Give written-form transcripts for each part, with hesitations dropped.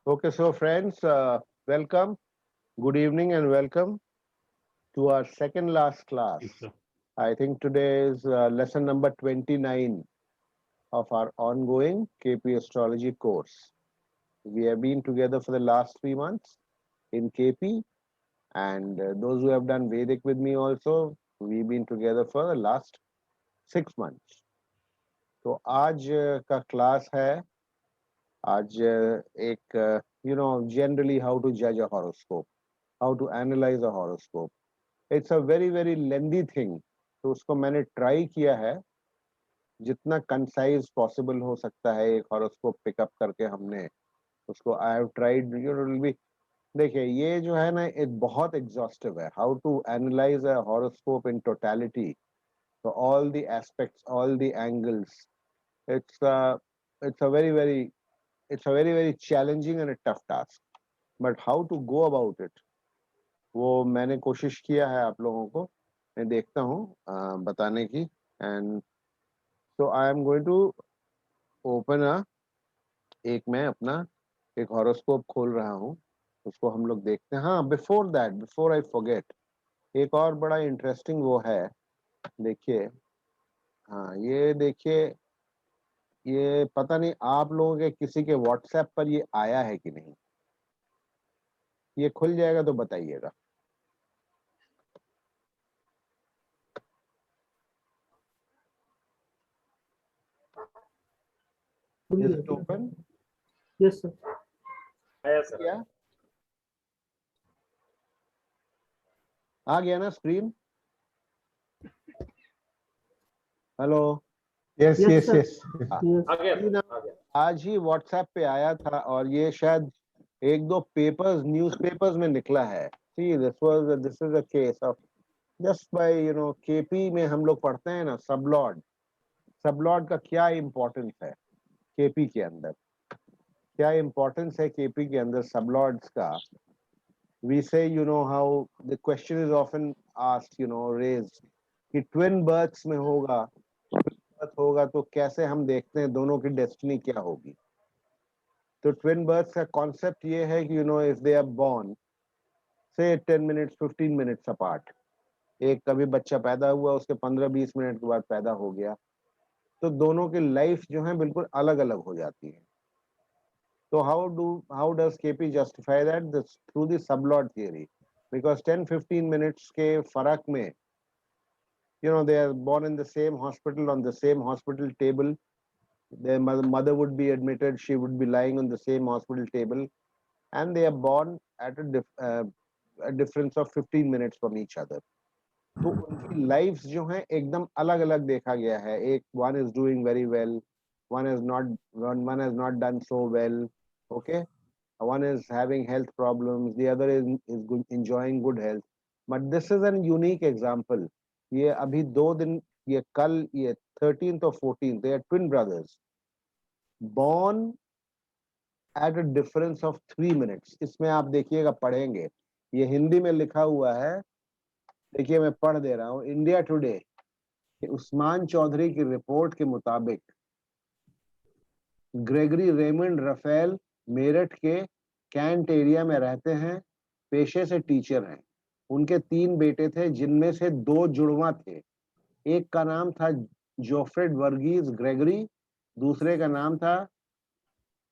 Okay, so friends, welcome, good evening, and welcome to our second last class. Yes, sir. I think today is lesson number 29 of our ongoing KP astrology course. We have been together for the last 3 months in KP, and those who have done Vedic with me also, we've been together for the last 6 months. तो आज का class है आज एक generally how to judge a horoscope, how to analyze a horoscope. It's a very very lengthy thing. तो उसको मैंने try किया है जितना कंसाइज पॉसिबल हो सकता है एक हॉरोस्कोप पिकअप करके हमने उसको आई हैव ट्राइड बी देखिए ये जो है ना एक बहुत एग्जॉस्टिव है how to analyse a horoscope in totality so all the aspects, all the angles. It's a very very challenging and a tough task. But how to go about it? वो मैंने कोशिश किया है आप लोगों को मैं देखता हूँ बताने की and so I am going to open एक मैं अपना एक हॉरोस्कोप खोल रहा हूँ उसको हम लोग देखते हैं हाँ before that before I forget एक और बड़ा इंटरेस्टिंग वो है देखिए हाँ ये देखिए ये पता नहीं आप लोगों के किसी के व्हाट्सएप पर ये आया है कि नहीं ये खुल जाएगा तो बताइएगा is it open Yes, sir. आया सर। क्या आ गया ना screen hello Yes, yes, sir. yes. Yes. आ गया अभी सर, ना आ गया। आज ही व्हाट्सएप पे आया था और ये शायद एक दो पेपर्स न्यूज़पेपर्स में निकला है see this is a case of just by KP में हम लोग पढ़ते हैं ना सबलॉर्ड का क्या इम्पोर्टेंस है केपी के अंदर क्या इम्पोर्टेंस है केपी के अंदर सबलॉर्ड्स का we say how the question is often asked raised कि ट्विन बर्थ्स में होगा तो कैसे हम देखते हैं दोनों की डेस्टिनी क्या होगी तो ट्विन बर्थ्स का कॉन्सेप्ट ये है कि इफ दे आर बोर्न से 10 मिनट्स 15 मिनट्स अपार्ट एक कभी बच्चा पैदा हुआ उसके 15-20 मिनट के बाद पैदा हो गया तो दोनों की लाइफ जो है बिल्कुल अलग अलग हो जाती है तो how does KP justify that this through the sublord theory because 10-15 minutes के फर्क में they are born in the same hospital on the same hospital table their mother would be admitted she would be lying on the same hospital table and they are born at a difference of 15 minutes from each other तो उनकी lives जो हैं एकदम अलग अलग देखा गया है एक one is doing very well one has not done so well okay one is having health problems the other is enjoying good health but this is an unique example ये अभी 2 दिन ये कल ये 13th और 14th they are twin brothers born at a difference of 3 minutes इसमें आप देखिएगा पढ़ेंगे ये हिंदी में लिखा हुआ है देखिए मैं पढ़ दे रहा हूँ इंडिया टुडे उस्मान चौधरी की रिपोर्ट के मुताबिक ग्रेगरी रेमंड रफेल मेरठ के कैंट एरिया में रहते हैं पेशे से टीचर हैं उनके 3 बेटे थे जिनमें से 2 जुड़वा थे एक का नाम था जोफ्रेड वर्गीज ग्रेगरी दूसरे का नाम था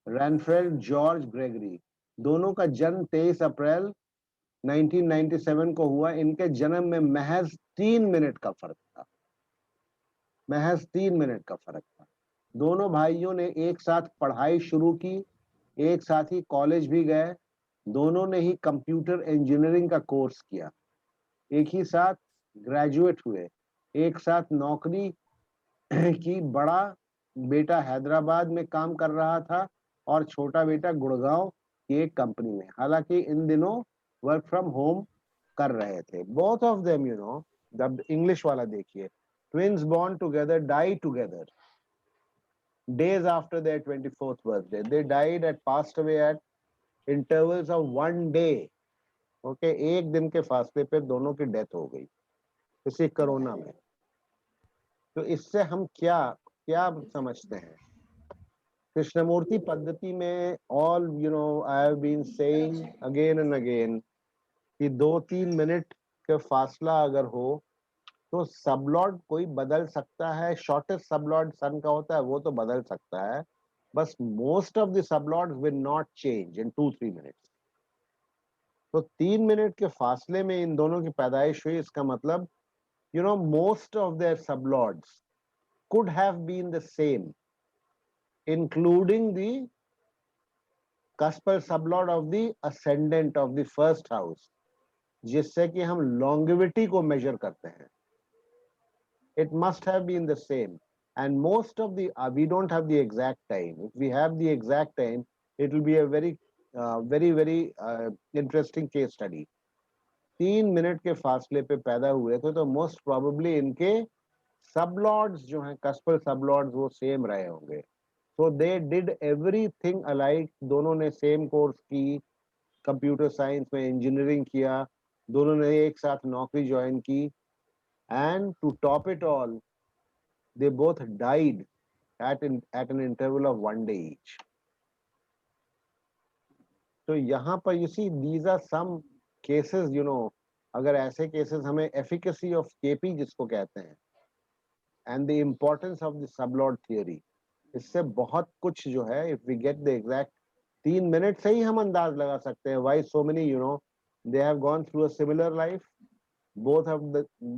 रैनफेल्ड जॉर्ज ग्रेगरी दोनों का जन्म 23 अप्रैल 1997 को हुआ इनके जन्म में महज 3 मिनट का फर्क था महज 3 मिनट का फर्क था दोनों भाइयों ने एक साथ पढ़ाई शुरू की एक साथ ही कॉलेज भी गए दोनों ने ही कंप्यूटर इंजीनियरिंग का कोर्स किया एक ही साथ ग्रेजुएट हुए एक साथ नौकरी की बड़ा बेटा हैदराबाद में काम कर रहा था और छोटा बेटा गुड़गांव की एक कंपनी में हालांकि इन दिनों वर्क फ्रॉम होम कर रहे थे both of them the English वाला देखिए twins born together die together days after their 24th birthday they died at passed away at intervals of 1 day okay एक दिन के फासले पे दोनों की डेथ हो गई इसी कोरोना में तो इससे हम क्या क्या समझते हैं कृष्णमूर्ति पद्धति में all I have been saying again and again कि 2-3 मिनट का फासला अगर हो तो सबलॉर्ड कोई बदल सकता है, शॉर्टेस्ट सबलॉर्ड सन का होता है वो तो बदल सकता है, बस most of the sublords will not change in 2-3 minutes. तो 3 मिनट के फासले में इन दोनों की पैदाइश हुई, इसका मतलब most of their sublords could have been the same, including the cuspal sublord of the ascendant of the first house, जिससे कि हम longevity को measure करते हैं। It must have been the same, and most of the we don't have the exact time. If we have the exact time, it will be a very interesting case study. 3 minute के फासले पे पैदा हुए थे तो most probably इनके सबलॉर्ड्स जो हैं कस्पल सबलॉर्ड्स वो सेम रहे होंगे। So they did everything alike, दोनों ने सेम कोर्स की, कंप्यूटर साइंस में इंजीनियरिंग किया, दोनों ने एक साथ नौकरी ज्वाइन की, and to top it all they both died at an interval of 1 day each. तो यहाँ पर you see these are some cases, अगर ऐसे cases हमें efficacy of KP जिसको कहते हैं and the importance of the sublord theory, इससे बहुत कुछ जो है if we get the exact 3 minute से ही हम अंदाज लगा सकते हैं why so many they have gone through a similar life, both of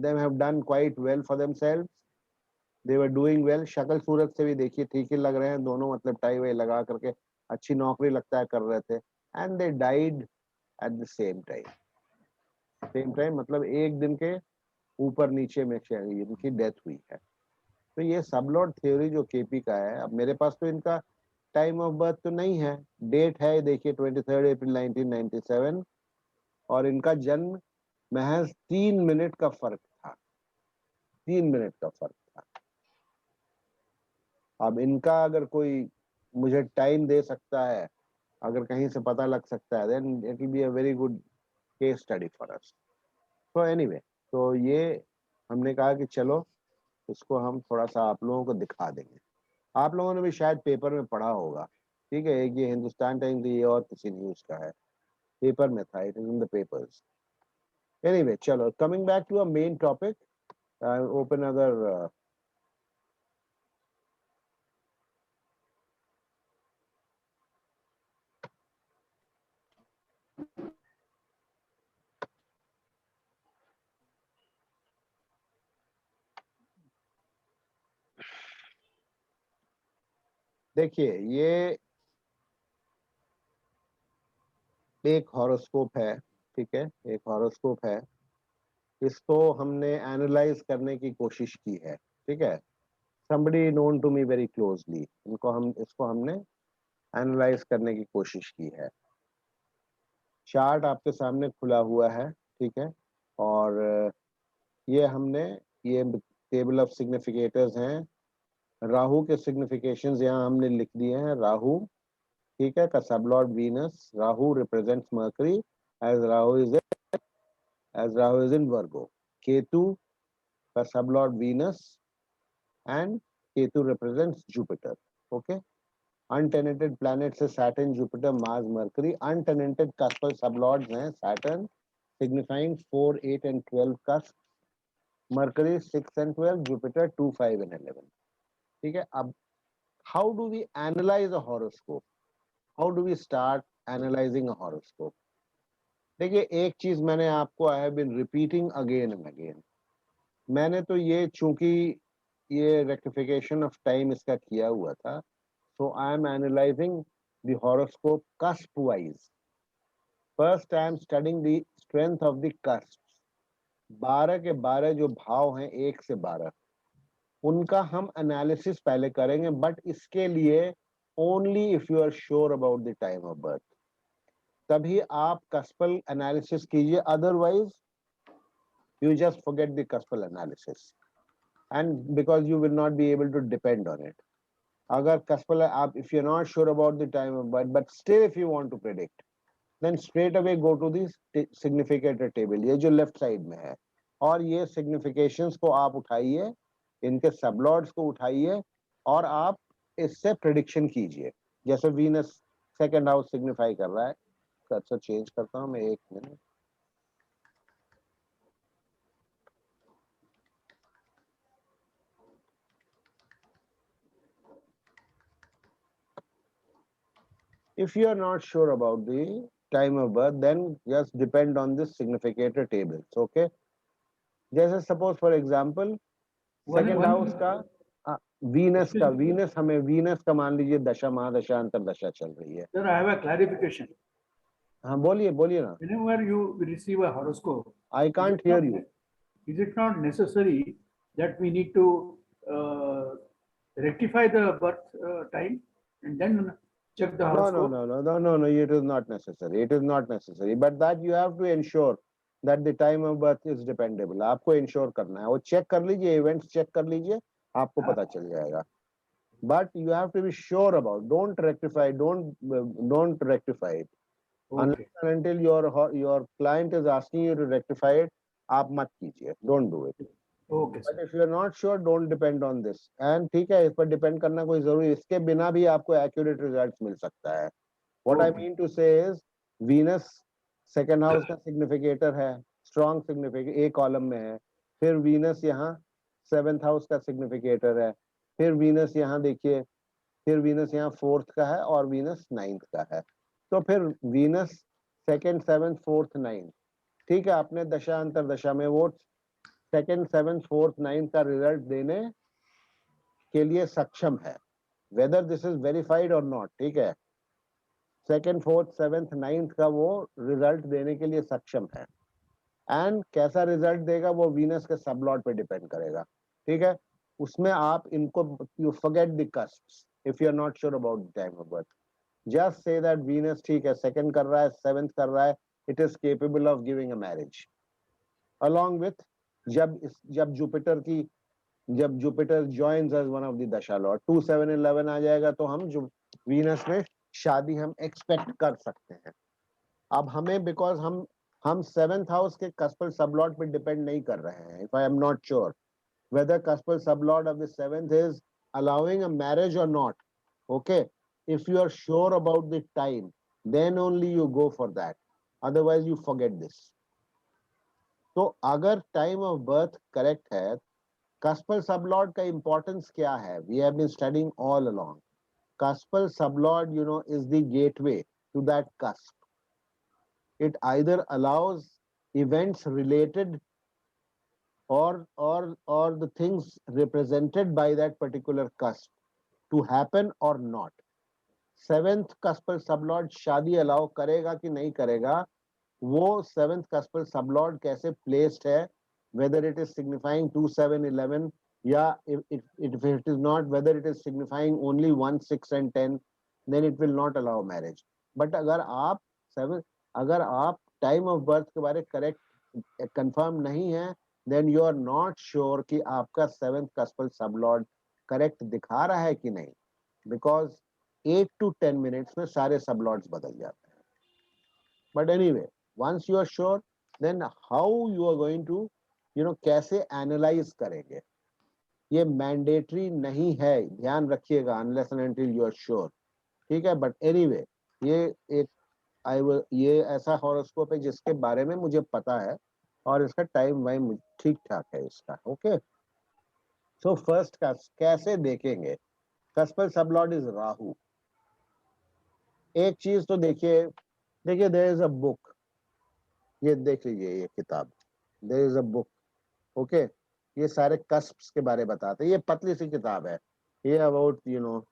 them have done quite well for themselves, they were doing well, शक्ल सूरत से भी देखिए ठीक ही लग रहे हैं दोनों, मतलब टाई वाई लगा करके अच्छी नौकरी लगता है कर रहे थे, and they died at the same time, मतलब एक दिन के ऊपर नीचे में इनकी डेथ हुई है। तो ये सबलॉर्ड थ्योरी जो केपी का है, अब मेरे पास तो इनका टाइम ऑफ बर्थ तो नहीं है, डेट है देखिए 23 अप्रैल 1997, और इनका जन्म महज 3 मिनट का फर्क था, 3 मिनट का फर्क था। अब इनका अगर कोई मुझे टाइम दे सकता है, अगर कहीं से पता लग सकता है, then it will be a very good case study for us. तो एनीवे, तो ये हमने कहा कि चलो इसको हम थोड़ा सा आप लोगों को दिखा देंगे। आप लोगों ने भी शायद पेपर में पढ़ा होगा, ठीक है, एक ये हिंदुस्तान टाइम्स ये और किसी न्यूज का है, पेपर में था, it is in the papers. Anyway चलो, coming back to a main topic, open other देखिए, ये एक हॉरोस्कोप है, ठीक है, एक हॉरोस्कोप है, इसको हमने एनालाइज करने की कोशिश की है, ठीक है, somebody known to me very closely, इसको हमने एनालाइज करने की कोशिश की है। चार्ट आपके सामने खुला हुआ है, ठीक है, और ये हमने ये टेबल ऑफ सिग्निफिकेटर्स हैं, राहु के सिग्निफिकेशंस यहाँ हमने लिख दिए हैं। राहु, ठीक है, का sublord Venus, Rahu represents Mercury as Rahu is in Virgo. Ketu का sublord Venus and Ketu represents Jupiter. Okay, untenanted planets है Saturn, Jupiter, Mars, Mercury. Untenanted cuspal sublords हैं Saturn signifying 4, 8 and 12 cusp, Mercury 6 and 12, Jupiter 2, 5 and 11। ठीक है, अब how do we analyse a horoscope, how do we start analysing a horoscope? देखिए, एक चीज मैंने आपको I have been repeating again and again, मैंने तो ये चूंकि ये रेक्टिफिकेशन ऑफ टाइम इसका किया हुआ था, so I am analyzing the horoscope cusp wise. First I am studying the strength of the cusps. 12 के 12 जो भाव हैं 1 से 12, उनका हम एनालिसिस पहले करेंगे, बट इसके लिए only if you are sure about the time of birth, तभी आप कस्पल एनालिसिस कीजिए, otherwise you just forget the cuspal analysis, and because you will not be able to depend on it. अगर कस्पल आप, if you're not sure about the time of birth, but still if you want to predict, then straight away go to the significator table, ये जो left side में है, और ये significations को आप उठाइए, इनके सबलॉर्ड्स को उठाइए, और आप इससे प्रिडिक्शन कीजिए। जैसे वीनस सेकंड हाउस सिग्निफाई कर रहा है, कर्सर चेंज करता हूं मैं, एक minute. If you are not sure about the time of birth, then just depend on this significator tables. Okay, जैसे suppose for example second house का वीनस का, वीनस हमें वीनस का मान लीजिए दशा महादशा अंतरदशा चल रही है। Sir, I have a clarification. हाँ बोलिए बोलिए ना। Whenever you receive a horoscope, I can't hear you. is it not necessary that we need to rectify the birth time and then check the No, horoscope? no. It is not necessary. It is not necessary. But that you have to ensure that the time of birth is dependable. आपको ensure करना है, वो check कर लीजिए, events check कर लीजिए, आपको पता चल जाएगा। But you have to be sure about. Don't rectify. Don't rectify it. Okay. Unless and until your client is asking you to rectify it, आप मत कीजिए. Don't do it. Okay, But sir. if you are not sure, don't depend on this. And ठीक है, इस पर depend करना कोई जरूरी, इसके बिना भी आपको accurate results मिल सकता है। What I mean to say is, Venus second house का significator है, strong significator, A column में है। फिर Venus यहाँ seventh house का significator है। फिर Venus यहाँ देखिए, फिर Venus यहाँ fourth का है और Venus ninth का है। तो फिर Venus second, seventh, fourth, ninth, ठीक है, अपने दशा अंतरदशा में वो सेकेंड, सेवेंथ, फोर्थ, नाइन्थ का रिजल्ट देने के लिए सक्षम है, वेदर दिस इज वेरीफाइड और नॉट। ठीक है, सेकेंड, फोर्थ, सेवेंथ, नाइन्थ का वो रिजल्ट देने के लिए सक्षम है। एंड कैसा रिजल्ट देगा वो वीनस के सबलॉट पे डिपेंड करेगा। ठीक है, उसमें आप इनको, you forget the cusps if you are not sure about the time of birth. Just say that Venus ठीक है, सेकंड कर रहा है, सेवेंथ कर रहा है, it is capable of giving a marriage. Along with जब Jupiter joins as one of the dasha lord, 2, 7, 11 आ जाएगा तो हम जो वीनस में शादी हम एक्सपेक्ट कर सकते हैं। अब हमें, बिकॉज हम सेवेंथ हाउस के कस्पल सबलॉर्ड पे डिपेंड नहीं कर रहे हैं। If I am not sure whether cuspal sublord of the seventh is allowing a marriage or not, okay, if you are sure about the time, then only you go for that, otherwise you forget this. तो अगर time of birth correct है, कस्पल sublord का importance क्या है? We have been studying all along. Cuspal sublord, you know, is the gateway to that cusp. It either allows events related or the things represented by that particular cusp to happen or not. Seventh कस्पल sublord शादी allow करेगा कि नहीं करेगा, वो seventh कस्पल sublord कैसे placed है, whether it is signifying 2, 7, 11, या if it is not, whether it is signifying only 1, 6 and 10, then it will not allow marriage. But अगर आप टाइम ऑफ बर्थ के बारे करेक्ट कंफर्म नहीं है, then you are not sure कि आपका seventh कस्पल sublord correct दिखा रहा है कि नहीं, because 8 to 10 minutes में सारे सबलॉर्ड्स बदल जाते हैं। But anyway, once you are sure, then how you are going to, you know, कैसे एनालाइज करेंगे, ये मैंडेटरी नहीं है, ध्यान रखिएगा, unless and until you are sure। ठीक है, बट एनीवे ये ये ऐसा हॉरोस्कोप है जिसके बारे में मुझे पता है और इसका टाइम वाइम ठीक ठाक है इसका। ओके, सो फर्स्ट कैसे देखेंगे? कस्पल सबलॉर्ड इज राहु। एक चीज तो देखिए देयर इज अ बुक, ये देख लीजिए, ये किताब, there is a book, okay, ये सारे कस्प्स के बारे बताते हैं। ये पतली सी किताब है, ये अबाउट, यू नो,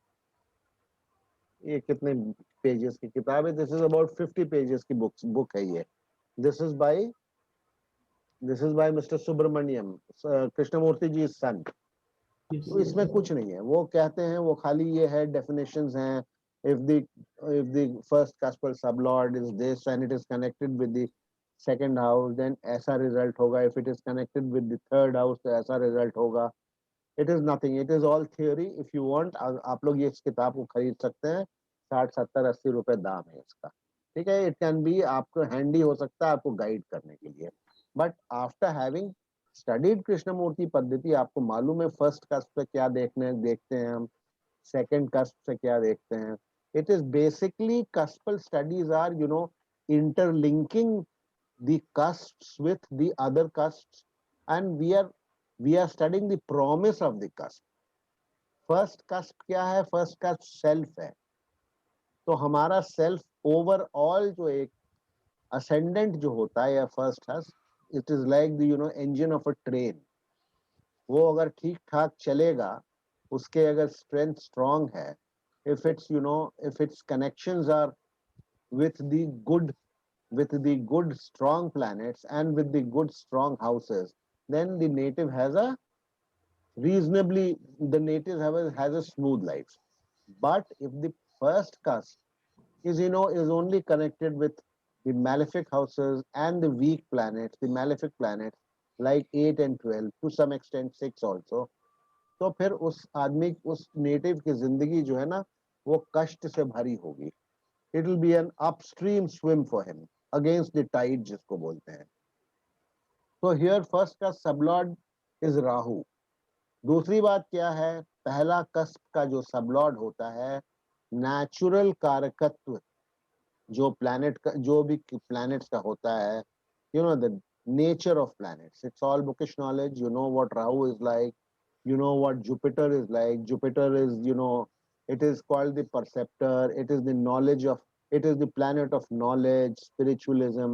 ये कितने पेजेस की किताब है? दिस इज अबाउट 50 पेजेस की बुक है ये। This is by mister Subramaniam, Krishnamurti ji son. तो इसमें कुछ नहीं है, वो कहते हैं, वो खाली ये है, डेफिनेशंस हैं। if the first cuspal sublord is this and it is connected with the second house, then ऐसा रिजल्ट होगा। if it is connected with the third house, तो ऐसा रिजल्ट होगा। it is nothing, it is all theory. if you want, आप लोग ये इस किताब को खरीद सकते हैं, 60, 70, 80 रुपए दाम है इसका। ठीक है, इट कैन बी आपको हैंडी हो सकता है आपको गाइड करने के लिए। But after having studied Krishnamurti Paddhati, आपको मालूम है फर्स्ट कस्प पे क्या देखते हैं हम, सेकंड कस्प से क्या देखते हैं. It is basically cuspal studies are, interlinking the cusps with the other cusps, and we are studying the promise of the cusp. First cusp क्या है? फर्स्ट कस्प सेल्फ है. तो हमारा सेल्फ ओवरऑल जो एक असेंडेंट जो होता है या first cusp, it is like the engine of a train. वो अगर ठीक ठाक चलेगा, उसके अगर स्ट्रेंथ स्ट्रांग है, if its connections are with the good strong planets and with the good strong houses, then the native has a smooth life. But if the first cusp is only connected with the malefic houses and the weak planets, the malefic planets like 8 and 12, to some extent 6 also, तो फिर उस आदमी, उस native की जिंदगी जो है ना, वो कष्ट से भरी होगी. It will be an upstream swim for him against the tide, जिसको बोलते हैं. तो हियर फर्स्ट का सबलॉर्ड इज राहु. दूसरी बात क्या है? पहला कस्प का जो सबलॉर्ड होता है, नेचुरल कारकत्व जो प्लैनेट का, जो भी प्लैनेट्स का होता है, the nature of planets. It's all bookish knowledge. You know what Rahu is like, you know what Jupiter is like. Jupiter is, it is called the perceptor. It is the it is the planet of knowledge, spiritualism,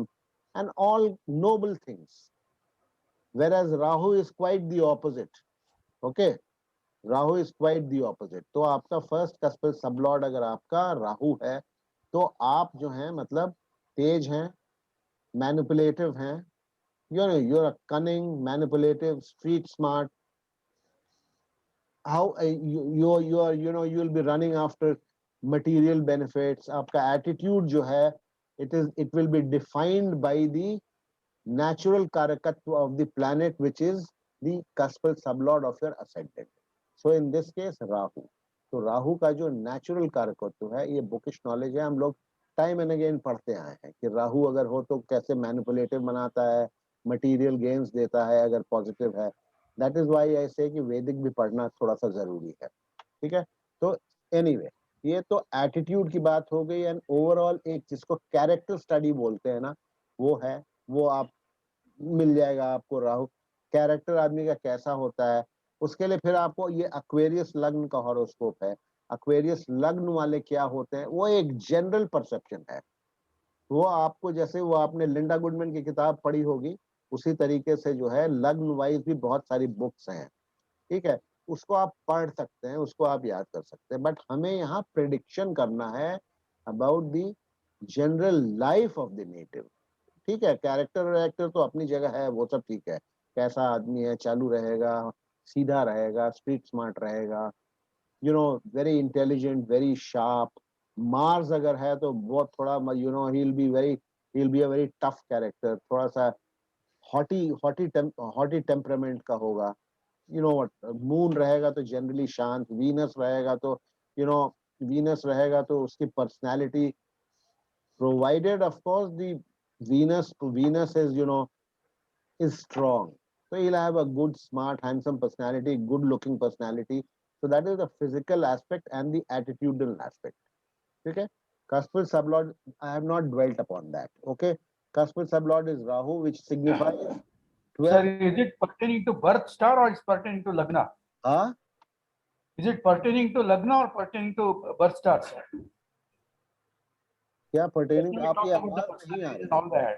and all noble things. Whereas Rahu is quite the opposite. Okay, Rahu is quite the opposite. तो आपका first कस्पल sublord अगर आपका राहु है, तो आप जो हैं मतलब तेज हैं, मैनिपुलेटिव हैं, you're a cunning, manipulative, street smart. How you are, you will be running after material benefits. आपका attitude जो है, it will be defined by the natural karakatva of the planet, which is the cuspal sublord of your ascendant. So in this case Rahu. तो राहु का जो natural कारकत्व है, ये bookish knowledge है, हम लोग टाइम एंड अगेन पढ़ते आए हैं कि राहु अगर हो तो कैसे मैनिपुलेटिव बनाता है, मटेरियल गेन्स देता है अगर पॉजिटिव है. दैट इज वाई आई से कि वैदिक भी पढ़ना थोड़ा सा जरूरी है. ठीक है. तो एनीवे, ये तो एटीट्यूड की बात हो गई. एंड ओवरऑल एक जिसको कैरेक्टर स्टडी बोलते हैं ना, वो है, वो आप मिल जाएगा आपको. राहु कैरेक्टर आदमी का कैसा होता है, उसके लिए फिर आपको ये एक्वेरियस लग्न का हॉरोस्कोप है. एक्वेरियस लग्न वाले क्या होते हैं, वो एक जनरल परसेप्शन है. वो आपको, जैसे वो आपने लिंडा गुडमैन की किताब पढ़ी होगी, उसी तरीके से जो है लग्न वाइज भी बहुत सारी बुक्स हैं. ठीक है, उसको आप पढ़ सकते हैं, उसको आप याद कर सकते हैं. बट हमें यहाँ प्रिडिक्शन करना है about the general life of the native. ठीक है, कैरेक्टर तो अपनी जगह है, वो सब ठीक है. कैसा आदमी है, चालू रहेगा, सीधा रहेगा, स्ट्रीट स्मार्ट रहेगा, very intelligent, very sharp. Mars अगर है तो बहुत थोड़ा, he will be a very tough character, थोड़ा सा हॉटी टेम्परामेंट का होगा. मून रहेगा तो जनरली शांत. वीनस रहेगा तो उसकी personality, provided of course the Venus is strong. So he'll have a good, smart, handsome personality, good looking personality. So that is the physical aspect and the attitudinal aspect. Okay. Cuspal sublord, I have not dwelt upon that. Okay. Cuspal sublord is Rahu, which signifies 12. Sir, is it pertaining to birth star or is pertaining to Lagna? Is it pertaining to Lagna or pertaining to birth star, sir? क्या pertaining? आपकी आवाज नहीं आ रही.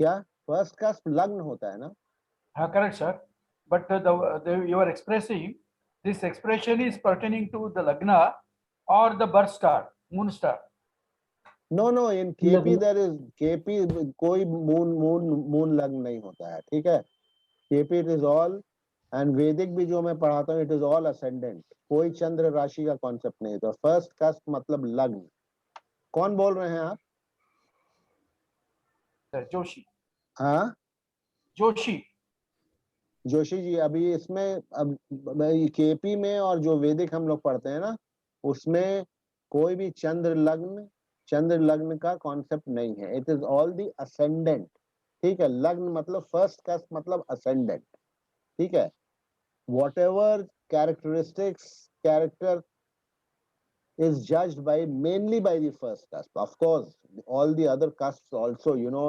क्या first cusp लग्न होता है ना? हाँ, correct, sir. But you are expressing, this expression is pertaining to the Lagna or the birth star, moon star. No, in KP there is KP, कोई moon लग्न नहीं होता है. ठीक है, KP it is all, and वैदिक भी जो मैं पढ़ाता हूँ, it is all ascendant. कोई चंद्र राशि का कॉन्सेप्ट नहीं. तो फर्स्ट कस्प मतलब लग्न. कौन बोल रहे हैं आप? जोशी. हाँ, जोशी जी. अभी इसमें अब केपी में और जो वैदिक हम लोग पढ़ते हैं ना, उसमें कोई भी चंद्र लग्न का कॉन्सेप्ट नहीं है. It is all the ascendant. ठीक है, लग्न मतलब फर्स्ट कस्प मतलब असेंडेंट. ठीक है, what ever characteristics character is judged by mainly by the first cusp. Of course, all the other cusps also, you know,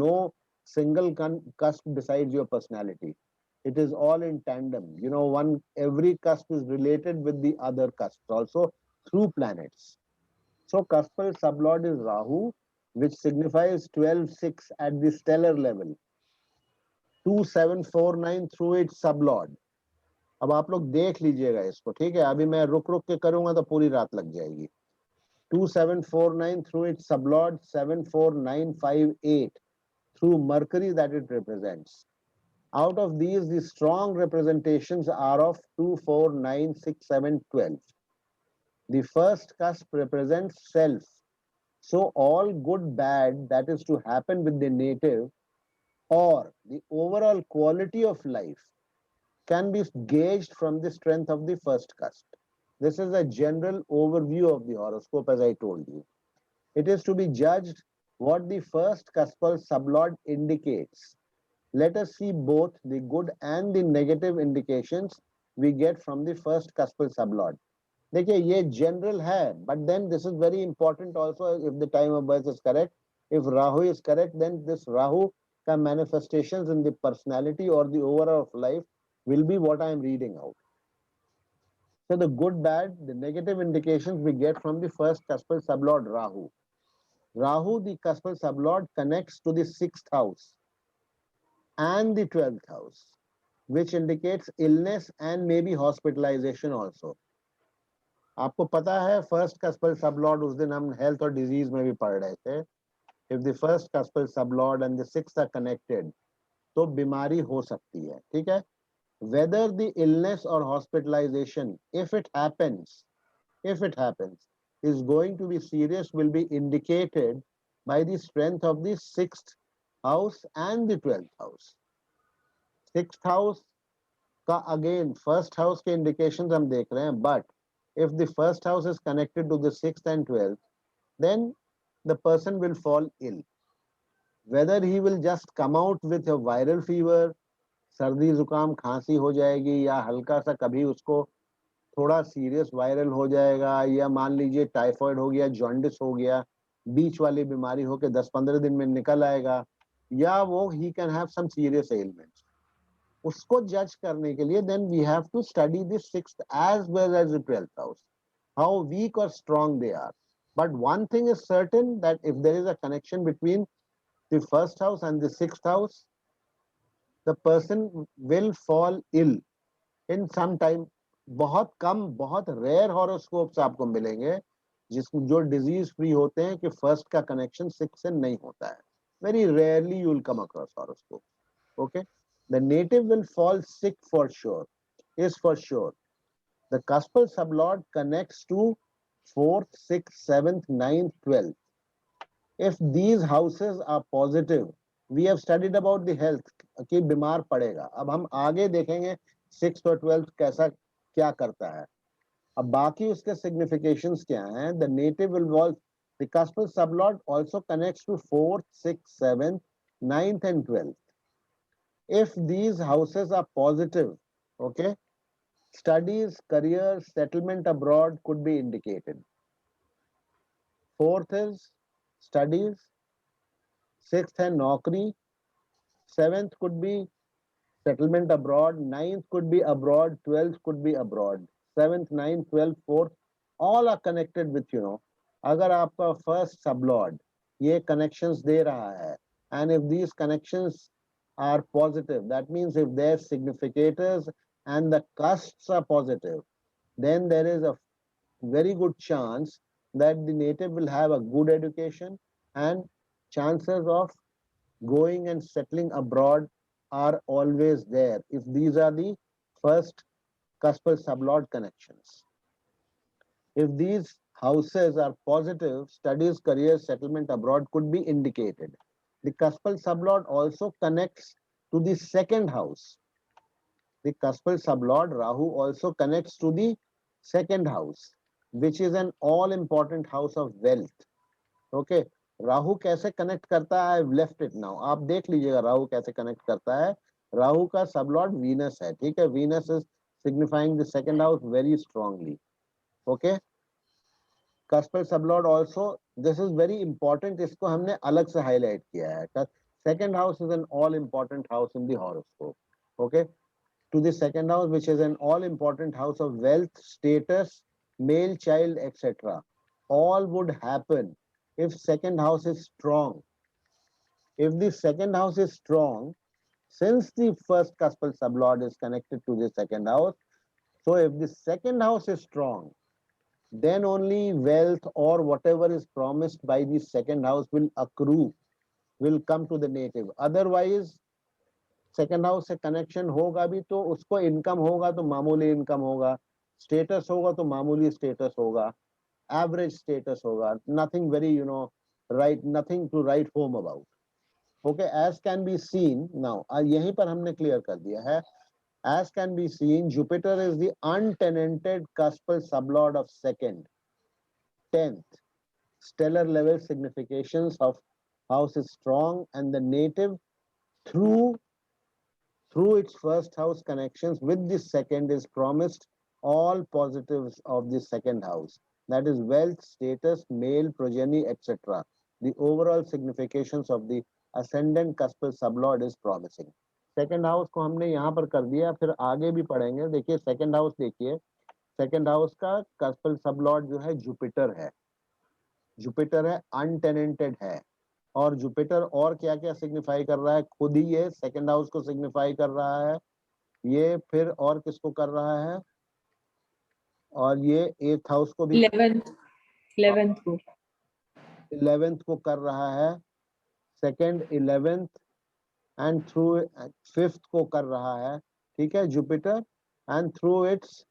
no single cusp decides your personality. It is all in tandem. You know, every cusp is related with the other cusps also through planets. So cuspal sublord is Rahu, which signifies 12-6 at the stellar level, 2749 through its sublord. अब आप लोग देख लीजिएगा इसको, ठीक है? अभी मैं रुक रुक के करूंगा तो पूरी रात लग जाएगी. 2749 through its sublord, 74958 through Mercury that it represents. Out of these, the strong representations are of 2, 4, 9, 6, 7, 12. The first cusp represents self. So all good, bad that is to happen with the native or the overall quality of life can be gauged from the strength of the first cusp. This is a general overview of the horoscope, as I told you. It is to be judged what the first cuspal sublord indicates. Let us see both the good and the negative indications we get from the first cuspal sublord. देखिए ये general है, but then this is very important also if the time of birth is correct. If Rahu is correct, then this Rahu का manifestations in the personality or the overall of life will be what I am reading out. So the good, bad, the negative indications we get from the first cuspal sublord Rahu. Rahu, the cuspal sublord, connects to the 6th house and the 12th house, which indicates illness and maybe hospitalization also. आपको पता है first cuspal sublord, उस दिन हम health और disease में भी पढ़ रहे थे. If the first cuspal sublord and the 6th are connected, तो बीमारी हो सकती है, ठीक है? Whether the illness or hospitalization, if it happens, is going to be serious will be indicated by the strength of the 6th house and the 12th house. 6th house का again first house के indications हम देख रहे हैं, but if the first house is connected to the 6th and 12th, then the person will fall ill. Whether he will just come out with a viral fever, सर्दी जुकाम खांसी हो जाएगी, या हल्का सा कभी उसको थोड़ा सीरियस वायरल हो जाएगा, या मान लीजिए टाइफाइड हो गया, जॉन्डिस हो गया, बीच वाली बीमारी हो के 10-15 दिन में निकल आएगा, या वो ही can have some serious elements. उसको जज करने के लिए then we have to study the 6th as well as the 12th house, how weak or strong they are. But one thing is certain, that if there is a connection between the first house and the 6th house, the person will fall ill in some time. बहुत कम, बहुत rare horoscopes आपको मिलेंगे जिसमें जो disease free होते हैं कि first का कनेक्शन 6 से नहीं होता है. Very rarely you will come across horoscope. Okay, the native will fall sick for sure, is for sure. The cuspal sublord connects to 4th, 6th, 7th, 9th, 12th. If these houses are positive, we have studied about the health कि बीमार पड़ेगा. अब हम आगे देखेंगे 6th और 12th कैसा क्या करता है. अब बाकी उसके significations क्या हैं? The native will fall. The cuspal sublord also connects to 4th, 6th, 7th, 9th and 12th. If these houses are positive, okay, studies, career, settlement abroad could be indicated. 4th is studies, 6th है नौकरी, 7th could be settlement abroad, 9th could be abroad, 12th could be abroad. 7th, 9th, 12th, 4th, all are connected with, you know, अगर आपका first sublord ये connections दे रहा है, and if these connections are positive, that means if their significators and the cusps are positive, then there is a very good chance that the native will have a good education, and chances of going and settling abroad are always there if these are the first cuspal sublord connections. If these houses are positive, studies, career, settlement abroad could be indicated. The cuspal sublord also connects to the 2nd house. The cuspal sublord Rahu also connects to the 2nd house, which is an all important house of wealth. Okay, Rahu कैसे connect करता है? I've left it now. आप देख लीजिएगा राहु कैसे connect करता है. राहु का सबलॉर्ड वीनस है, ठीक है? Venus is signifying the second house very strongly. Okay, Cuspal sublord also, this is very important, इसको हमने अलग से highlight किया है. Second house is an all important house in the horoscope. Okay, to the second house, which is an all important house of wealth, status, male child, etc. All would happen if second house is strong. If the second house is strong, since the first cuspal sublord is connected to the second house, so if the second house is strong, then only wealth or whatever is promised by the second house will accrue, will come to the native. Otherwise, second house से connection होगा भी तो उसको income होगा तो मामूली income होगा, status होगा तो मामूली स्टेटस होगा, एवरेज स्टेटस होगा, nothing very right, nothing to write home about. Okay, as can be seen now, यहीं पर हमने क्लियर कर दिया है. As can be seen, Jupiter is the untenanted cuspal sublord of second, 10th. Stellar level significations of house is strong and the native through its first house connections with the second is promised all positives of the second house, that is wealth, status, male progeny, etc. The overall significations of the ascendant cuspal sublord is promising. Second house को हमने यहाँ पर कर दिया, फिर आगे भी पढ़ेंगे. देखिए सेकेंड हाउस, देखिए सेकेंड हाउस का कस्पल सबलॉर्ड जो है जुपिटर है, जुपिटर है, अनटेनेंटेड है. और जुपिटर और क्या क्या सिग्निफाई कर रहा है, खुद ही ये सेकंड हाउस को सिग्निफाई कर रहा है, ये फिर और किसको कर रहा है, और ये 8th हाउस को भी, 11th को कर रहा है, second 11th and through 5th को कर रहा है. ठीक है, Jupiter and through it's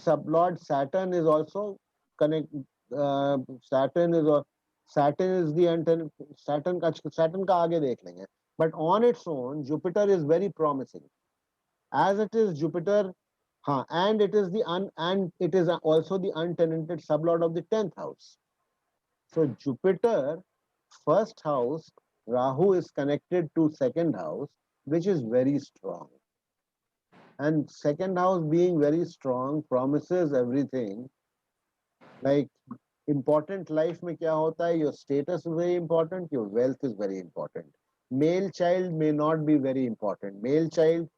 sublord Saturn is also connect. Saturn is the antenna. Saturn का आगे देख लेंगे. But on its own, Jupiter is very promising. As it is Jupiter, and it is also the untenanted sublord of the 10th house. So Jupiter, first house, Rahu is connected to second house, which is very strong. And second house being very strong promises everything. Like important life में क्या होता है, your status is very important, your wealth is very important. Male child may not be very important. Male child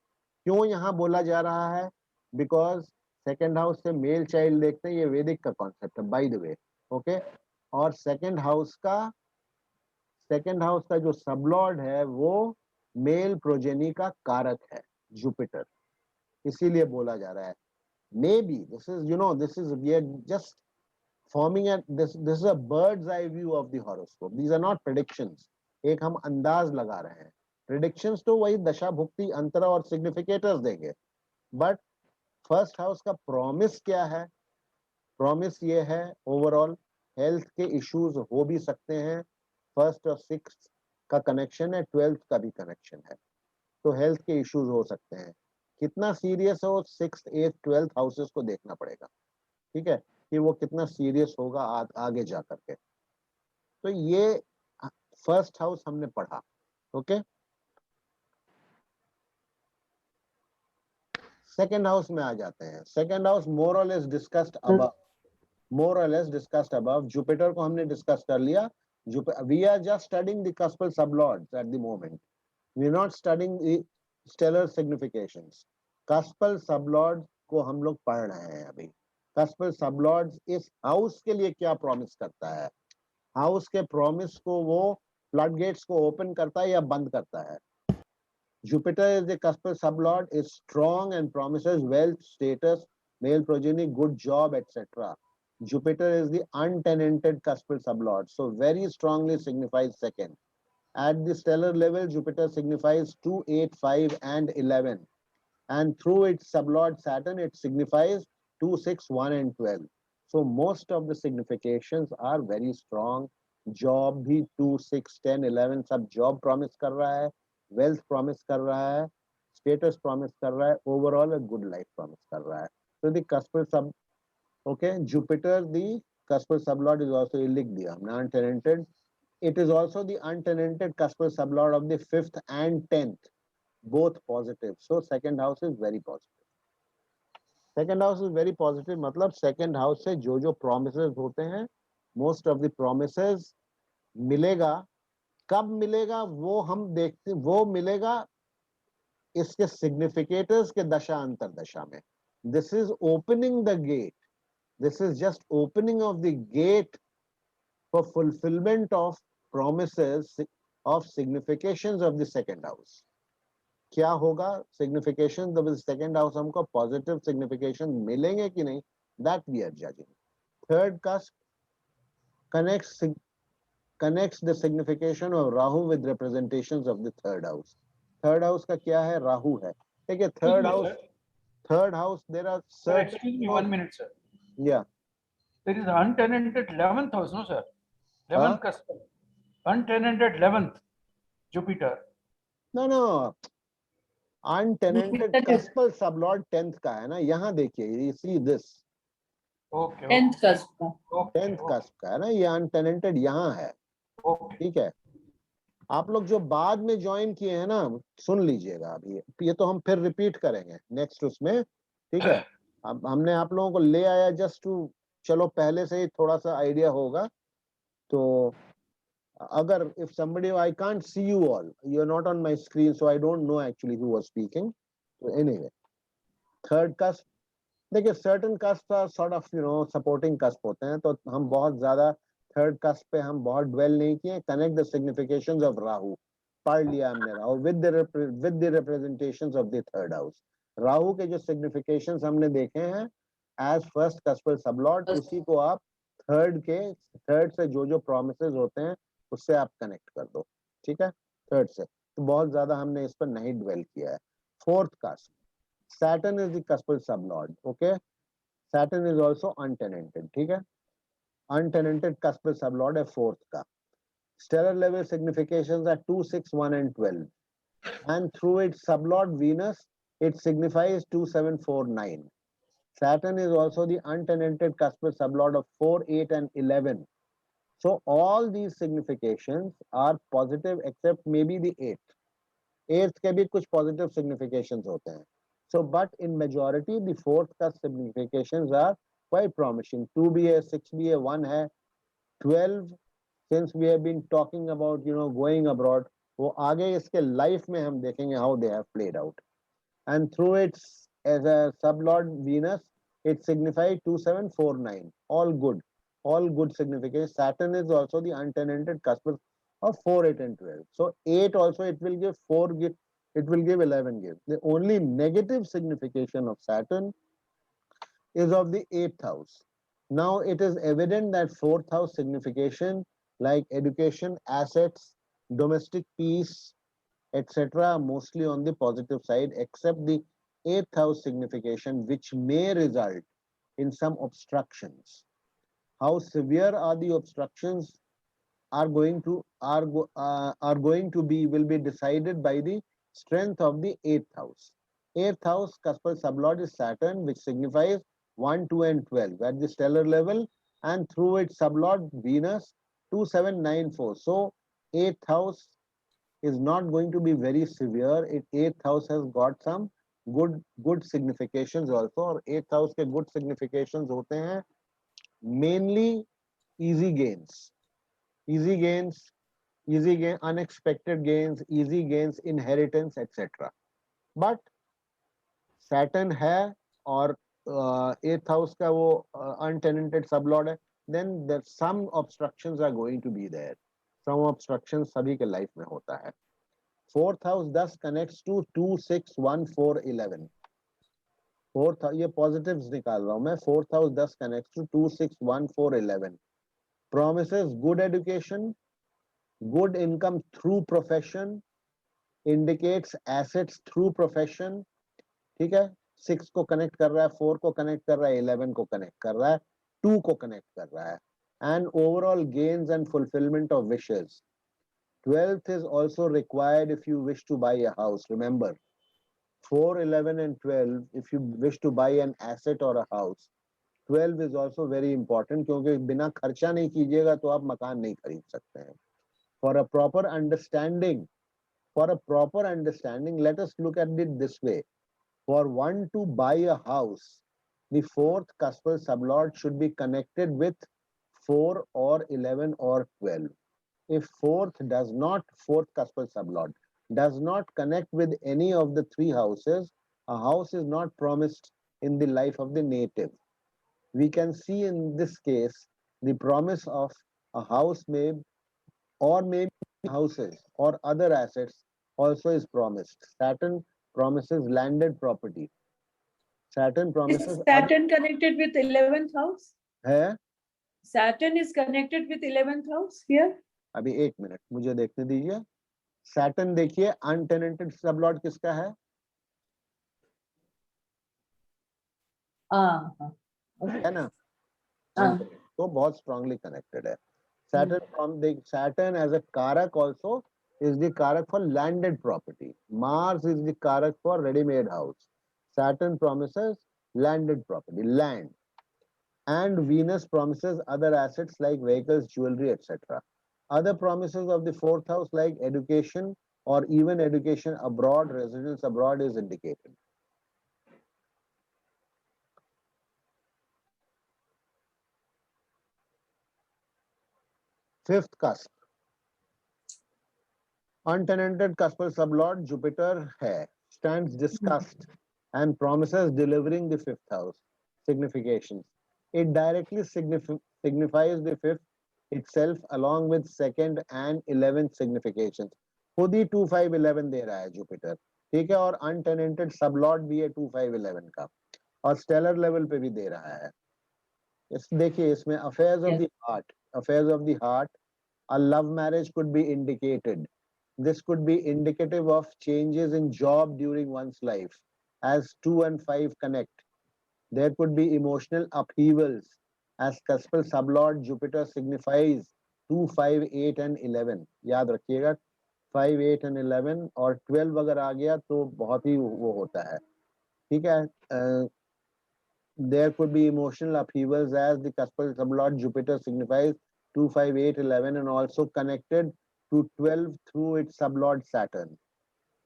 क्यों यहाँ बोला जा रहा है, because second house से male child देखते हैं, ये वैदिक का concept है by the way. Okay, और second house का जो sublord है वो male progeny का कारक है, Jupiter. इसीलिए बोला जा रहा है. Maybe this is, we are just forming this is a bird's eye view of the horoscope. These are not predictions. एक हम अंदाज लगा रहे हैं. Predictions तो वही दशा भुक्ति अंतरा और significators देंगे. But first house का promise क्या है? Promise ये है overall health के issues हो भी सकते हैं. First और 6th का connection है, 12th का भी connection है. तो health के issues हो सकते हैं. कितना सीरियस हो 6th 8th 12th हाउसेस को देखना पड़ेगा. ठीक है, कि वो कितना सीरियस होगा आगे जा करके. तो ये फर्स्ट हाउस हमने पढ़ा. ओके, सेकंड हाउस में आ जाते हैं. सेकंड हाउस मोर और लेस डिस्कस्ड अबव. जुपिटर को हमने डिस्कस कर लिया. We are just studying the cuspal sublords at the moment. We are not studying the stellar significations. Cuspal sublord को हम लोग पढ़ रहे हैं अभी. कस्पल सबलॉर्ड्स इस हाउस के लिए क्या प्रॉमिस करता है, हाउस के प्रॉमिस को वो फ्लडगेट्स को ओपन करता है या बंद करता है. Jupiter is the cuspal sublord, is strong and promises wealth, status, male progeny, good job, etc. Jupiter is the untenanted cuspal sublord, so very strongly signifies second. At the stellar level, Jupiter signifies 2, 8, 5, and 11. And through its sublord Saturn, it signifies 2, 6, 1, and 12. So most of the significations are very strong. Job भी 2, 6, 10, 11 सब job promise कर रहा है, wealth promise कर रहा है, status promise कर रहा है, overall a good life promise कर रहा है. So the cuspal sub, okay, Jupiter the cuspal sublord is also लिख दिया हमने, untenanted. It is also the untenanted cuspal sublord of the 5th and 10th, both positive. So second house is very positive. Second house is very positive, मतलब second house से जो जो promises होते हैं, most of the promises मिलेगा। कब मिलेगा वो हम देखते, वो मिलेगा इसके सिग्निफिकेटर्स के दशा अंतर दशा में। This is opening the gate, this is just opening of the gate for fulfilment of promises of significations of the second house. क्या होगा signification of the second house, हमको पॉजिटिव सिग्निफिकेशन मिलेंगे कि नहीं, that we are judging. Third cusp connects the signification of Rahu with representations of the third house. Third house का क्या है, राहु है, ठीक है। Excuse me, sir. Third house there are Sir, certain, excuse me 1 minute, sir. yeah, There is untenanted 11th house, no, sir? 11th huh? cusp. Untenanted 11th, Jupiter. No, untenanted Jupiter is cuspal sublord 10th का है ना, यहाँ देखिए, you see this Okay. 10th cusp का. Okay. 10th cusp का है ना, ये untenanted यहाँ है, Okay. ठीक है। आप लोग जो बाद में ज्वाइन किए हैं ना, सुन लीजिएगा अभी, ये तो हम फिर रिपीट करेंगे नेक्स्ट उसमें, ठीक है। अब हमने आप लोगों को ले आया जस्ट टू, चलो पहले से ही थोड़ा सा आइडिया होगा। तो अगर if somebody, I can't see you all, you're not on my screen, so I don't know actually who was speaking. So anyway, third cusp, देखिए certain cusp are sort of supporting cusp होते हैं, तो हम बहुत ज्यादा third cusp पे हम बहुत dwell नहीं किए। connect the significations of Rahu, पढ़ लिया हमने Rahu with the representations of the third house। Rahu के जो significations हमने देखे हैं as first cuspal sublord, उसी को आप थर्ड से जो जो promises होते हैं उससे आप कनेक्ट कर दो, ठीक है। थर्ड से तो बहुत ज्यादा हमने इस पर नहीं ड्वेल किया है। Fourth cusp, Saturn is the cuspal sublord, okay। Saturn is also untenanted, ठीक है। Untenanted cuspal sublord है फोर्थ का। Stellar level significations are 2, 6, 1 and 12, and through its sublord Venus it signifies 2, 7, 4, 9। Saturn is also the untenanted cuspal sublord of 4, 8 and 11। So all these significations are positive except maybe the 8th। 8th के भी कुछ positive significations होते हैं। So but in majority the fourth का significations are quite promising। 2 भी है, 6 भी है, 1 है, 12 since we have been talking about going abroad, वो आगे इसके life में हम देखेंगे how they have played out। And through its as a sublord Venus it signifies 2, 7, 4, 9, all good signification। Saturn is also the untenanted cusp of 4, 8 and 12। So 8 also it will give, 4 give, it will give, 11 give। The only negative signification of Saturn is of the 8th house। Now it is evident that 4th house signification like education, assets, domestic peace, etc. mostly on the positive side, except the 8th house signification which may result in some obstructions। How severe are the obstructions are going to be, will be decided by the strength of the 8th house। 8th house cuspal sublord is Saturn, which signifies 1, 2 and 12 at the stellar level, and through its sublord Venus 2, 7, 9, 4। So 8th house is not going to be very severe। 8th house has got some good significations also, और 8th house के good significations होते हैं mainly easy gains, unexpected gains, easy gains, inheritance, etc। But Saturn है और 8th house का वो untenanted sublord है, then there some obstructions are going to be there। some obstructions सभी के life में होता है। Fourth house thus connects to 2, 6, 1, 4, 11। Fourth, ये पॉजिटिव्स निकाल रहा हूं मैं। Fourth house thus connects to 2, 6, 1, 4, 11। promises good education, good income through profession, indicates assets through profession, ठीक है। 6 को कनेक्ट कर रहा है, 4 को कनेक्ट कर रहा है, 11 को कनेक्ट कर रहा है, 2 को कनेक्ट कर रहा है, and overall gains and fulfillment of wishes। 12th is also required if you wish to buy a house। Remember 4, 11 and 12 if you wish to buy an asset or a house। 12 is also very important क्योंकि बिना खर्चा नहीं कीजिएगा तो आप मकान नहीं खरीद सकते हैं। For a proper understanding, let us look at it this way। For one to buy a house, the fourth cuspal sublord should be connected with 4 or 11 or 12. If fourth cuspal sublord does not connect with any of the three houses, a house is not promised in the life of the native. We can see in this case the promise of a house may or maybe houses or other assets also is promised. Saturn promises landed property. Saturn promises Is Saturn connected with 11th house? है. Saturn is connected with 11th house here? अभी एक minute मुझे देखने दीजिए. Saturn देखिए अनटेनेंटेड sublord किसका है? है ना? तो बहुत स्ट्रांगली कनेक्टेड है. Saturn as a karak also is the karak for landed property. Mars is the karak for ready-made house. Saturn promises landed property, land. And Venus promises other assets like vehicles, jewelry, etc. Other promises of the fourth house like education or even education abroad, residence abroad is indicated. Fifth cusp. Untenanted cuspal sublord Jupiter hai, stands discussed and promises delivering the fifth house significations. It directly signifies the fifth itself along with second and 11th significations. खुद ही 2 5 11 दे रहा है Jupiter, ठीक है, और अनटेनेंटेड sublord भी है 2 5 11 का, और स्टेलर लेवल पे भी दे रहा है. देखिए इसमें affairs of the heart, a love marriage could be indicated. This could be indicative of changes in job during one's life as 2 and 5 connect. There could be emotional upheavals as cuspal sublord Jupiter signifies 2, 5, 8 and 11. याद रखिएगा 5, 8 and 11 और 12 अगर आ गया तो बहुत ही वो होता है, ठीक है. There could be emotional upheavals as the cuspal sublord Jupiter signifies 2, 5, 8, 11 and also connected to 12 through its sublord Saturn.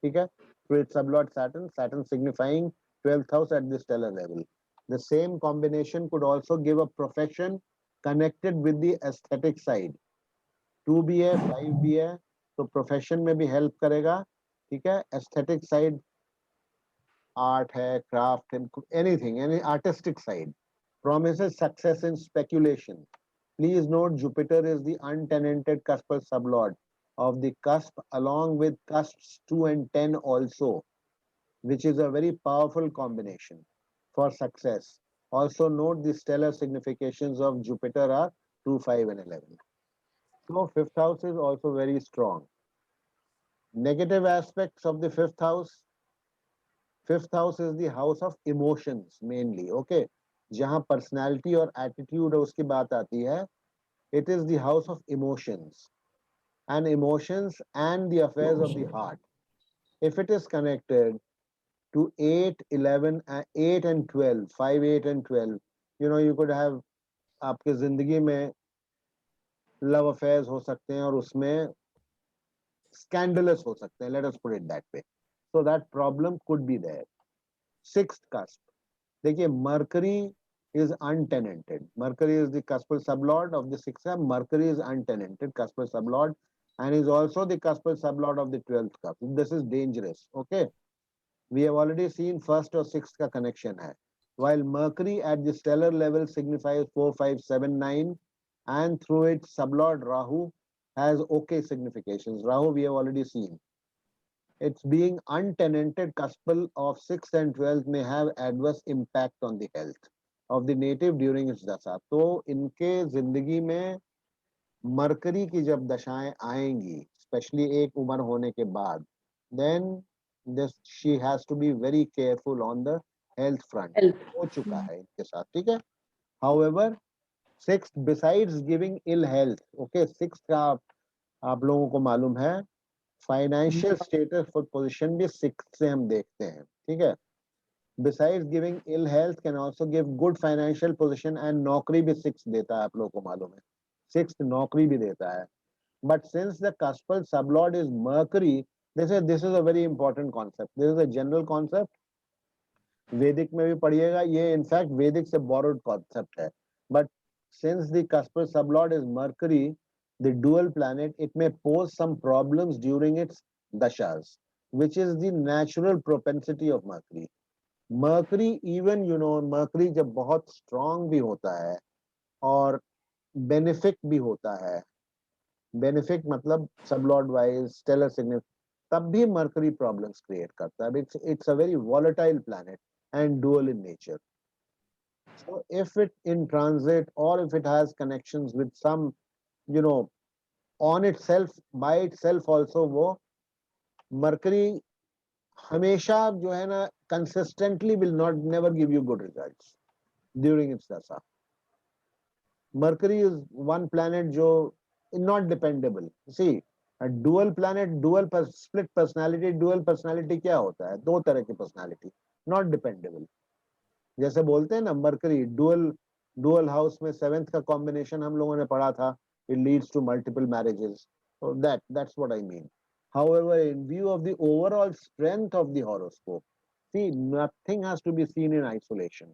Okay? Through its sublord Saturn, Saturn signifying 12th house at the stellar level. The same combination could also give a profession connected with the aesthetic side. 2 भी है, 5 भी है, तो profession में भी help करेगा, ठीक है. Aesthetic side, art है, craft, anything, any artistic side, promises success in speculation. Please note Jupiter is the untenanted cuspal sublord of the cusp along with cusps 2 and 10 also, which is a very powerful combination for success. Also note the stellar significations of Jupiter are 2, 5 and 11. So fifth house is also very strong. Negative aspects of the fifth house. Fifth house is the house of emotions mainly, okay. जहाँ personality और attitude है उसकी बात आती है, it is the house of emotions and the affairs of the heart. If it is connected to 8, 11, 8 and 12, 5, 8 and 12, you could have आपके जिंदगी में love affairs हो सकते हैं और उसमें scandalous हो सकते हैं, let us put it that way. So that problem could be there. Sixth cusp. देखिए Mercury is untenanted. Mercury is the cuspal sublord of the sixth cusp. Mercury is untenanted cuspal sublord and is also the cuspal sublord of the 12th cusp. This is dangerous, okay. We have already seen first or sixth का connection है. While Mercury at the stellar level signifies 4, 5, 7, 9 and through its sublord Rahu has okay significations. Rahu we have already seen. Its being untenanted cuspal of 6th and 12th may have adverse impact on the health of the native during its दशा. तो इनके जिंदगी में Mercury की जब दशाएं आएंगी, specially एक उम्र होने के बाद, then she has to be very careful on the health front. हो चुका है इनके साथ, ठीक है. However, sixth besides giving ill health, okay, sixth का आप लोगों को मालूम है फाइनेंशियल स्टेटस फॉर पोजीशन भी सिक्स्थ से हम देखते हैं, ठीक है. Besides giving ill health can also give good financial position and नौकरी भी सिक्स्थ देता है, आप लोगों को मालूम है, सिक्स्थ नौकरी भी देता है. But since the cuspal sublord is Mercury, this is a very important concept. This is a general concept. वैदिक में भी पढ़िएगा, ये इनफैक्ट वैदिक से borrowed concept है, but since the cuspal sublord is Mercury, the dual planet, it may pose some problems during its dashas, which is the natural propensity of Mercury. Mercury even, you know, Mercury जब बहुत strong भी होता है और benefic भी होता है, benefic मतलब sublord wise, stellar significance, तब भी Mercury problems create करता है. It's a very volatile planet and dual in nature. So if it in transit or if it has connections with some, you know, on itself, by itself also, वो Mercury हमेशा जो है ना consistently will not never give you good results during its dasa. Mercury is one planet जो not dependable. See, a dual planet, split personality, dual personality क्या होता है? दो तरह की personality, not dependable. जैसे बोलते हैं ना मरकरी डुअल हाउस में 7th का कॉम्बिनेशन हम लोगों ने पढ़ा था, it leads to multiple marriages. So that's what I mean. However, in view of the overall strength of the horoscope, see, nothing has to be seen in isolation.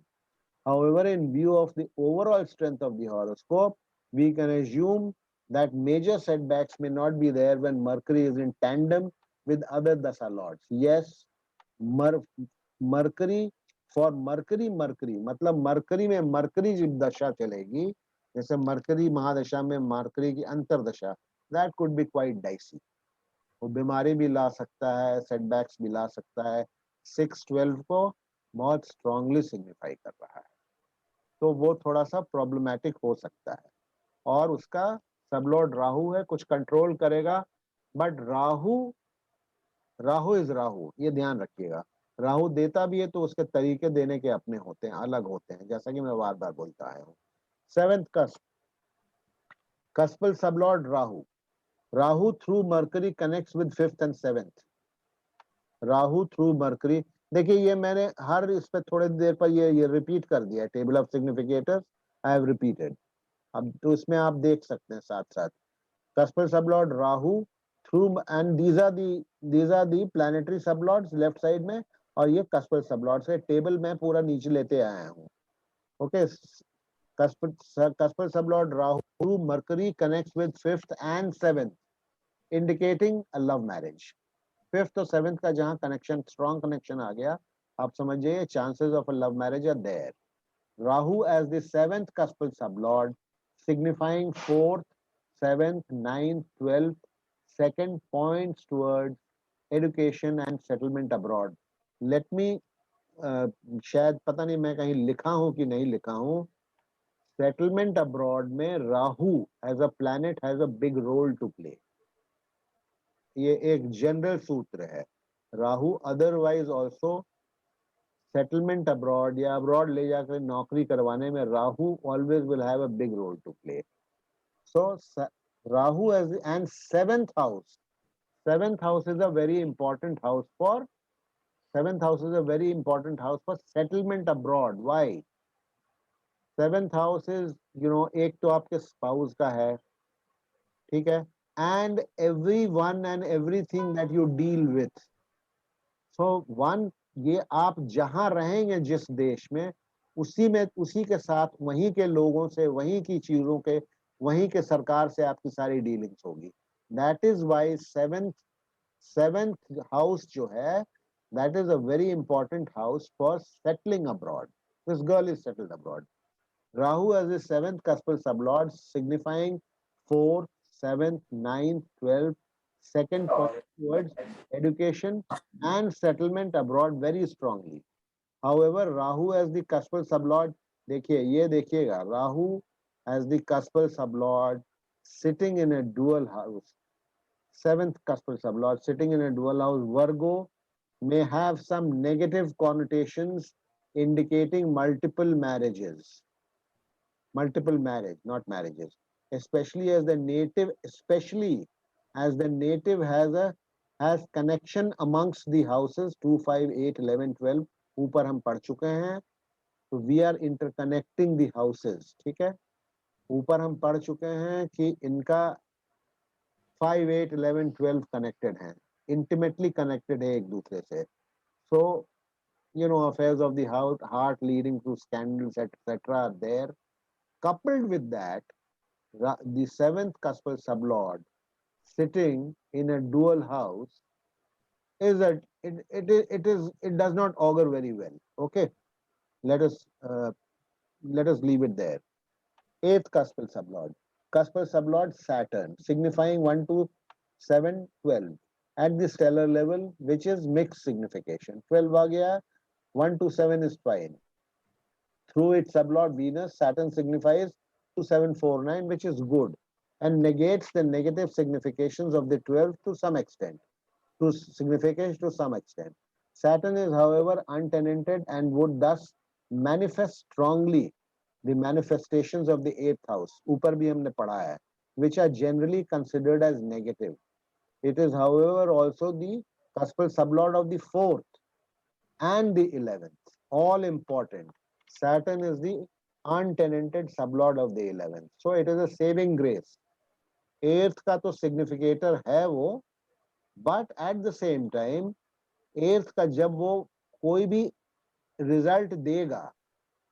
However, in view of the overall strength of the horoscope, we can assume that major setbacks may not be there when Mercury is in tandem with other dasa lords. Yes, Mercury for Mercury मतलब Mercury में Mercury जब दशा चलेगी, जैसे Mercury mahadasha में Mercury की antardasha, that could be quite dicey. वो बीमारी भी ला सकता है, सेटबैक्स भी ला सकता है. 6-12 को बहुत स्ट्रांगली सिग्निफाई कर रहा है, तो वो थोड़ा सा प्रॉब्लमैटिक हो सकता है. और उसका सबलॉर्ड राहु है, कुछ कंट्रोल करेगा, बट राहु इज राहु, ये ध्यान रखिएगा. राहु देता भी है तो उसके तरीके देने के अपने होते हैं, अलग होते हैं, जैसा कि मैं बार बार बोलता आया हूँ. 7th cuspal sublord Rahu through mercury connects with 5th and 7th. Rahu through mercury, देखिए ये मैंने हर इस पे थोड़ी देर पर ये रिपीट कर दिया, table of significators I have repeated. अब तो इसमें आप देख सकते हैं साथ साथ cuspal sublord Rahu through, and these are the planetary sublords left side में, और ये कस्पल सबलॉर्ड्स है. टेबल में पूरा नीचे लेते आया हूँ. Okay, कस्पल sublord Rahu mercury connects with 5th and 7th, indicating a love marriage. 5th और 7th का जहां कनेक्शन, स्ट्रॉन्ग कनेक्शन आ गया, आप समझिए chances of a love marriage are there. Rahu as the 7th cuspal sublord, signifying 4th, 7th, 9th, 12th, second points towards education and settlement abroad. Let me शायद पता नहीं मैं कहीं लिखा हूं कि नहीं लिखा हूं, सेटलमेंट अब्रॉड में Rahu as a planet has a big role to play. ये एक जनरल सूत्र है. Rahu otherwise also settlement abroad या अब्रॉड ले जाकर नौकरी करवाने में Rahu always will have a big role to play. So Rahu and 7th house. 7th house is a very important house for 7th house is a very important house for settlement abroad. Why? 7th house is, you know, एक तो आपके spouse का है, ठीक है, and everyone and everything that you deal with. So one, ये आप जहां रहेंगे जिस देश में, उसी के साथ वहीं के लोगों से, वहीं की चीजों के, वहीं के सरकार से आपकी सारी डीलिंग्स होगी. That is why seventh house जो है, that is a very important house for settling abroad. This girl is settled abroad. Rahu as a 7th cuspal sublord, signifying 4th, 7th, 9th, 12th, second point towards education and settlement abroad very strongly. However, Rahu as the cuspal sublord, देखिए ये देखिएगा, Rahu as the cuspal sublord sitting in a dual house, 7th cuspal sublord sitting in a dual house, Virgo, may have some negative connotations indicating multiple marriage, not marriages, especially as the native has connection amongst the houses 2, 5, 8, 11, 12. ऊपर हम पढ़ चुके हैं, तो we are interconnecting the houses. ठीक है, ऊपर हम पढ़ चुके हैं कि इनका 5, 8, 11, 12 कनेक्टेड हैं, इंटीमेटली कनेक्टेड है एक दूसरे से. सो affairs of the heart leading to scandals, etc. are there. Coupled with that, the seventh cuspal sublord sitting in a dual house is that it does not augur very well. Okay, let us uh, let us leave it there. Eighth cuspal sublord. Cuspal sublord Saturn, signifying 1 to 7, 12 at the stellar level, which is mixed signification. 12 आ गया, 1 to 7 is fine. Through its sublord Venus, Saturn signifies 2749, which is good, and negates the negative significations of the 12 to some extent. To signification to some extent. Saturn is, however, untenanted and would thus manifest strongly the manifestations of the eighth house. ऊपर भी हमने पढ़ा है, which are generally considered as negative. It is, however, also the cuspal sublord of the fourth and the 11th. All important. Saturn is the untenanted sublord of the 11th. So it is a saving grace. Eighth का तो significator है वो, but at the same time earth का जब वो कोई भी result देगा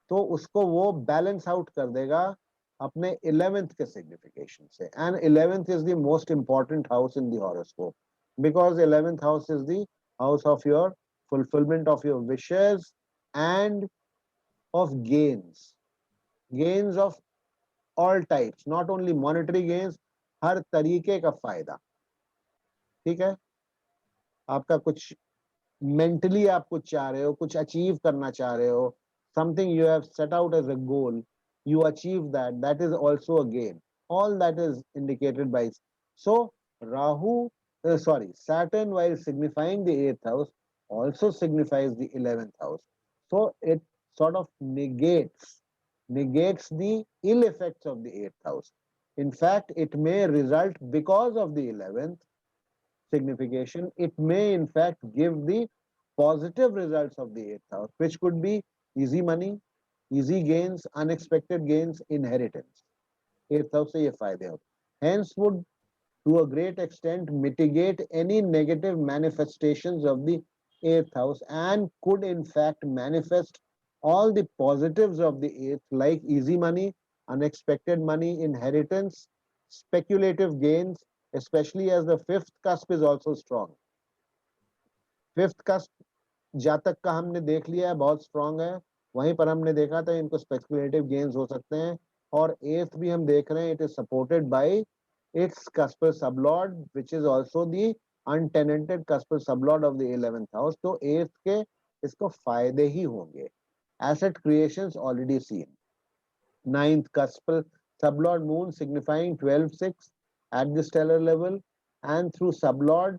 तो उसको वो बैलेंस आउट कर देगा अपने 11th के सिग्निफिकेशन से. And 11th is the most important house in the horoscope because 11th house is the house of your fulfilment of your wishes and of gains of all types, not only monetary gains, हर तरीके का फायदा. ठीक है, आपका कुछ mentally आप कुछ चाह रहे हो, कुछ अचीव करना चाह रहे हो, something you have set out as a goal, you achieve that, that is also a gain. All that is indicated by. So Saturn, while signifying the 8th house, also signifies the 11th house. So it sort of negates the ill effects of the 8th house. In fact, it may result, because of the 11th signification, it may in fact give the positive results of the 8th house, which could be easy money, easy gains, unexpected gains, inheritance. 8th house से ये फायदे होते. Hence would to a great extent mitigate any negative manifestations of the 8th house and could in fact manifest all the positives of the 8th, like easy money, unexpected money, inheritance, speculative gains, especially as the 5th cusp is also strong. 5th cusp जातक का हमने देख लिया है, बहुत strong है. वहीं पर हमने देखा था इनको स्पेकुलेटिव गेन्स हो सकते हैं. और 8th भी हम देख रहे हैं, it is supported by its cuspal sublord, which is also the untenanted cuspal sublord of the 11th house. तो 8th के इसको फायदे ही होंगे. Asset creations already seen. 9th cuspal sublord moon signifying 12-6 at the stellar level, and through sublord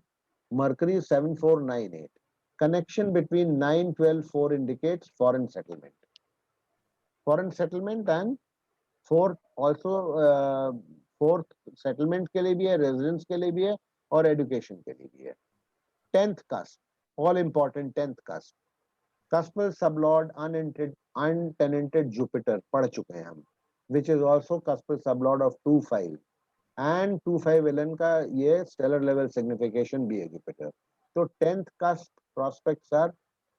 Mercury 7498. Connection between 9-12-4 indicates foreign settlement. Foreign settlement and fourth also fourth settlement के लिए भी है, residence के लिए भी है और education के लिए भी है. 10th cusp, all important 10th cusp. Cuspal sublord untenanted Jupiter पढ़ चुके हैं हम, which is also cuspal sublord of 2-5 and 2-5 LN का ये stellar level signification भी है Jupiter. So 10th cusp prospects are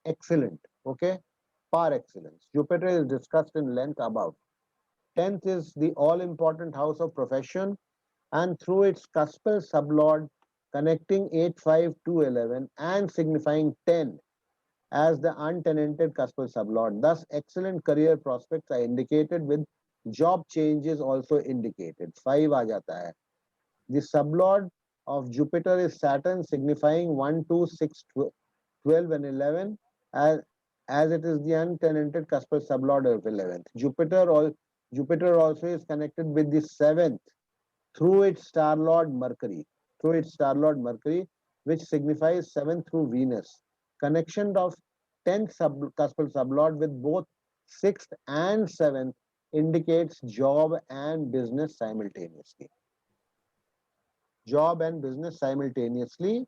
excellent. Okay, par excellence. Jupiter is discussed in length above. 10th is the all-important house of profession, and through its cuspal sublord connecting 8-5 to 11 and signifying 10 as the untenanted cuspal sublord. Thus, excellent career prospects are indicated with job changes also indicated. 5 आ जाता है. The sublord of Jupiter is Saturn, signifying 1-2-6, 12 and 11 as it is the untenanted cuspal sublord of 11th. Jupiter also is connected with the 7th through its star lord Mercury, which signifies 7th through Venus. Connection of 10th cuspal sublord with both 6th and 7th indicates job and business simultaneously. Job and business simultaneously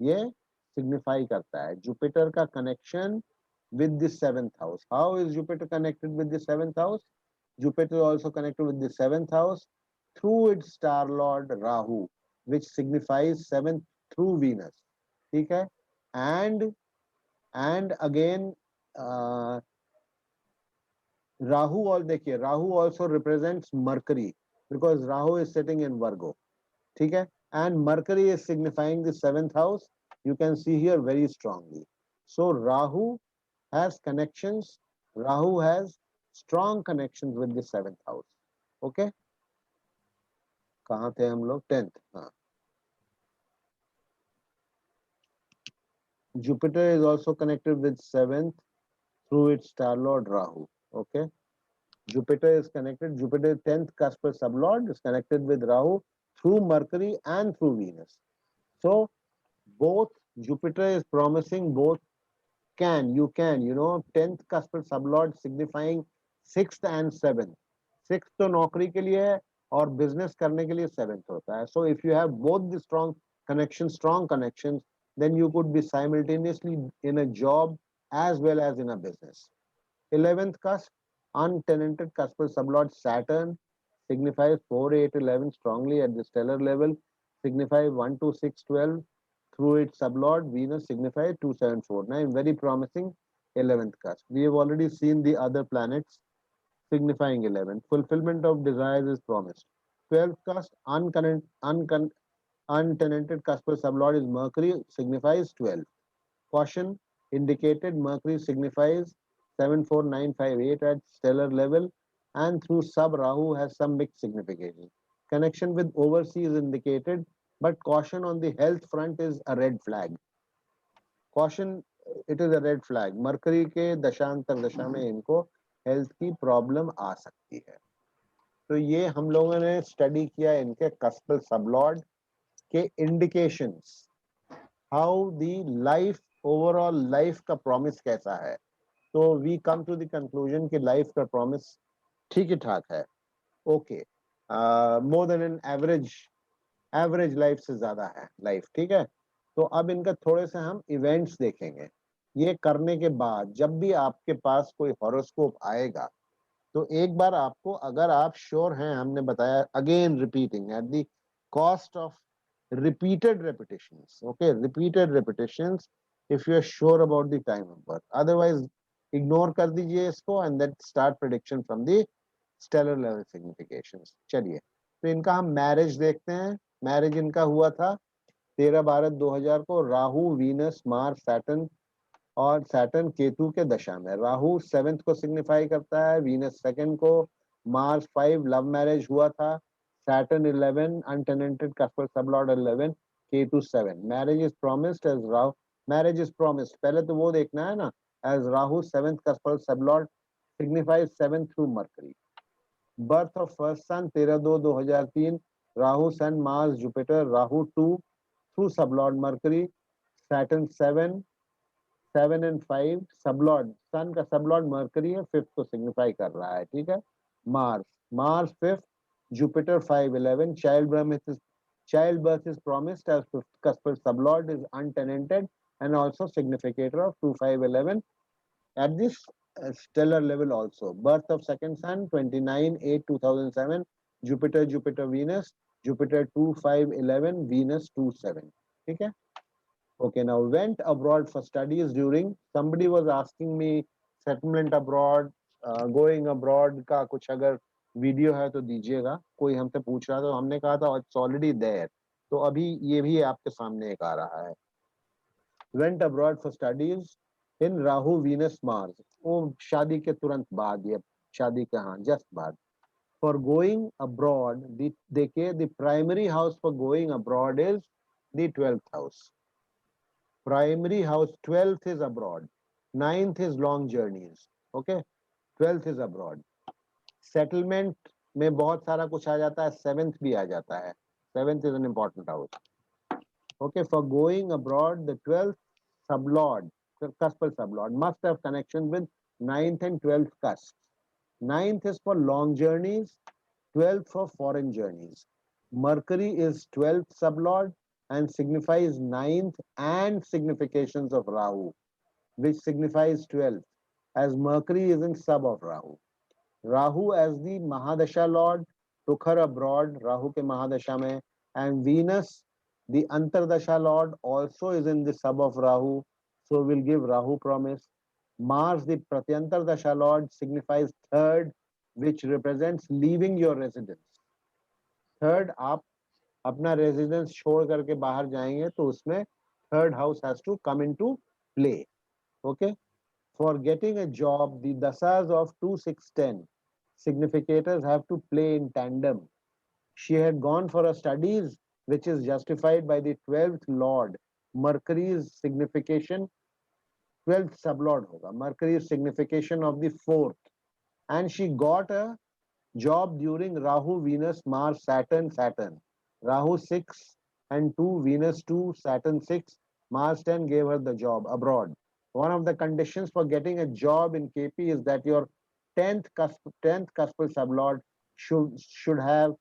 ये signify करता है. Jupiter का connection with the 7th house. How is Jupiter connected with the 7th house? Jupiter is also connected with the 7th house through its star lord Rahu, which signifies 7th through Venus. ठीक है? And again Rahu, और देखिए Rahu also represents Mercury because Rahu is sitting in Virgo, ठीक है, and Mercury is signifying the 7th house, you can see here very strongly. So Rahu has connections, Rahu has strong connections with the 7th house. Okay, कहाँ थे हम लोग? 10th. हाँ, Jupiter is also connected with 7th through its star lord Rahu. Okay, Jupiter is connected, Jupiter 10th Caspar sublord is connected with Rahu through Mercury and through Venus. So both Jupiter is promising both you can, 10th Caspar sublord signifying 6th and 7th. 6th तो नौकरी के लिए है और business करने के लिए 7th होता है. So if you have both the strong connections, then you could be simultaneously in a job as well as in a business. 11th cusp, untenanted cuspal sublord Saturn signifies 4, 8, 11 strongly at the stellar level, signifies 1, 2, 6, 12 through its sublord. Venus signifies 2, 7, 4, 9. Very promising 11th cusp. We have already seen the other planets signifying 11. Fulfillment of desires is promised. 12th cusp, untenanted cuspal sublord is Mercury, signifies 12. Caution indicated, Mercury signifies 7, 4, 9, 5, 8 at stellar level, and through sub Rahu has some mixed signification. Connection with overseas is indicated, but caution on the health front is a red flag. Caution, it is a red flag. Mercury के दशांतर दशा में इनको health की problem आ सकती है. तो ये हम लोगों ने स्टडी किया इनके कस्पल सबलॉर्ड के indications, how the life, overall life का प्रॉमिस कैसा है. तो we come to the conclusion कि लाइफ का प्रॉमिस ठीक ही ठाक है. Okay, more than an average life से ज्यादा है लाइफ, ठीक है. तो अब इनका थोड़े से हम इवेंट्स देखेंगे. ये करने के बाद जब भी आपके पास कोई हॉरोस्कोप आएगा तो एक बार आपको, अगर आप श्योर हैं, हमने बताया again repeating at the cost of repeated repetitions, okay, repeated repetitions, if you are sure about the time of birth. Otherwise ignore कर दीजिए इसको and then start prediction from the stellar level significations. चलिए, तो इनका हम marriage देखते हैं. Marriage इनका हुआ था 13/12/2000 को राहु, वीनस, मार्स, सैटर्न, और सैटर्न केतु के दशा में. राहु 7th को सिग्निफाई करता है, वीनस 2nd को, मार्स 5 लव मैरिज हुआ था, Saturn 11 untenanted cuspal sublord 11, Ketu 7. Marriage is promised as Rahu. Marriage is promised. पहले तो वो देखना है ना, as Rahu 7th cuspal sublord signifies 7th through Mercury. Birth of first son 13/2/2003, Rahu, Sun, Mars, Jupiter, Rahu 2 through sublord Mercury, Saturn 7, 7 and 5 sublord. Sun का sublord Mercury है, 5th को signify कर रहा है, ठीक है. Mars 5th, Jupiter 5/11, childbirth is promised as 5th cuspal sublord is untenanted and also significator of 2/5/11 at this stellar level also. Birth of second son 29/8/2007, Jupiter Venus, Jupiter 2/5/11, Venus 2/7. ठीक है. Okay, now went abroad for studies during, somebody was asking me settlement abroad, going abroad का कुछ अगर video है तो दीजिएगा. कोई हमसे पूछ रहा था, तो हमने कहा था इट्स ऑलरेडी देयर, तो अभी ये भी आपके सामने एक आ रहा है. Went abroad for studies in Rahu, Venus, Mars, वो शादी के तुरंत बाद, ये शादी के हाँ जस्ट बाद. फॉर गोइंग अब्रॉड, देखिए the primary house for going abroad is the 12th house. Primary house 12th is abroad, 9th is long journeys. Okay, 12th is abroad. Settlement में बहुत सारा कुछ आ जाता है, 7th भी आ जाता है. 7th is an important house. Okay, for going abroad, the 12th sublord, cuspal sublord, must have connection with 9th and 12th cusps. 9th is for long journeys, 12th for foreign journeys. Mercury is 12th sublord and signifies 9th and significations of Rahu, which signifies 12th, as Mercury is in sub of Rahu. Rahu as the Mahadasha Lord took her abroad, Rahu ke Mahadasha mein, and Venus, the Antardasha Lord, also is in the sub of Rahu, so will give Rahu promise. Mars, the Pratyantar Dasha Lord, signifies third, which represents leaving your residence. Third, आप अपना residence छोड़ करके बाहर जाएंगे तो उसमें third house has to come into play. Okay? For getting a job, the dasas of 2, 6, 10 significators have to play in tandem. She had gone for her studies, which is justified by the 12th Lord. Mercury's signification, 12th sublord hoga. Mercury's signification of the 4th. And she got a job during Rahu, Venus, Mars, Saturn, Saturn. Rahu 6 and 2, Venus 2, Saturn 6, Mars 10 gave her the job abroad. One of the conditions for getting a job in KP is that your 10th cuspal sublord should have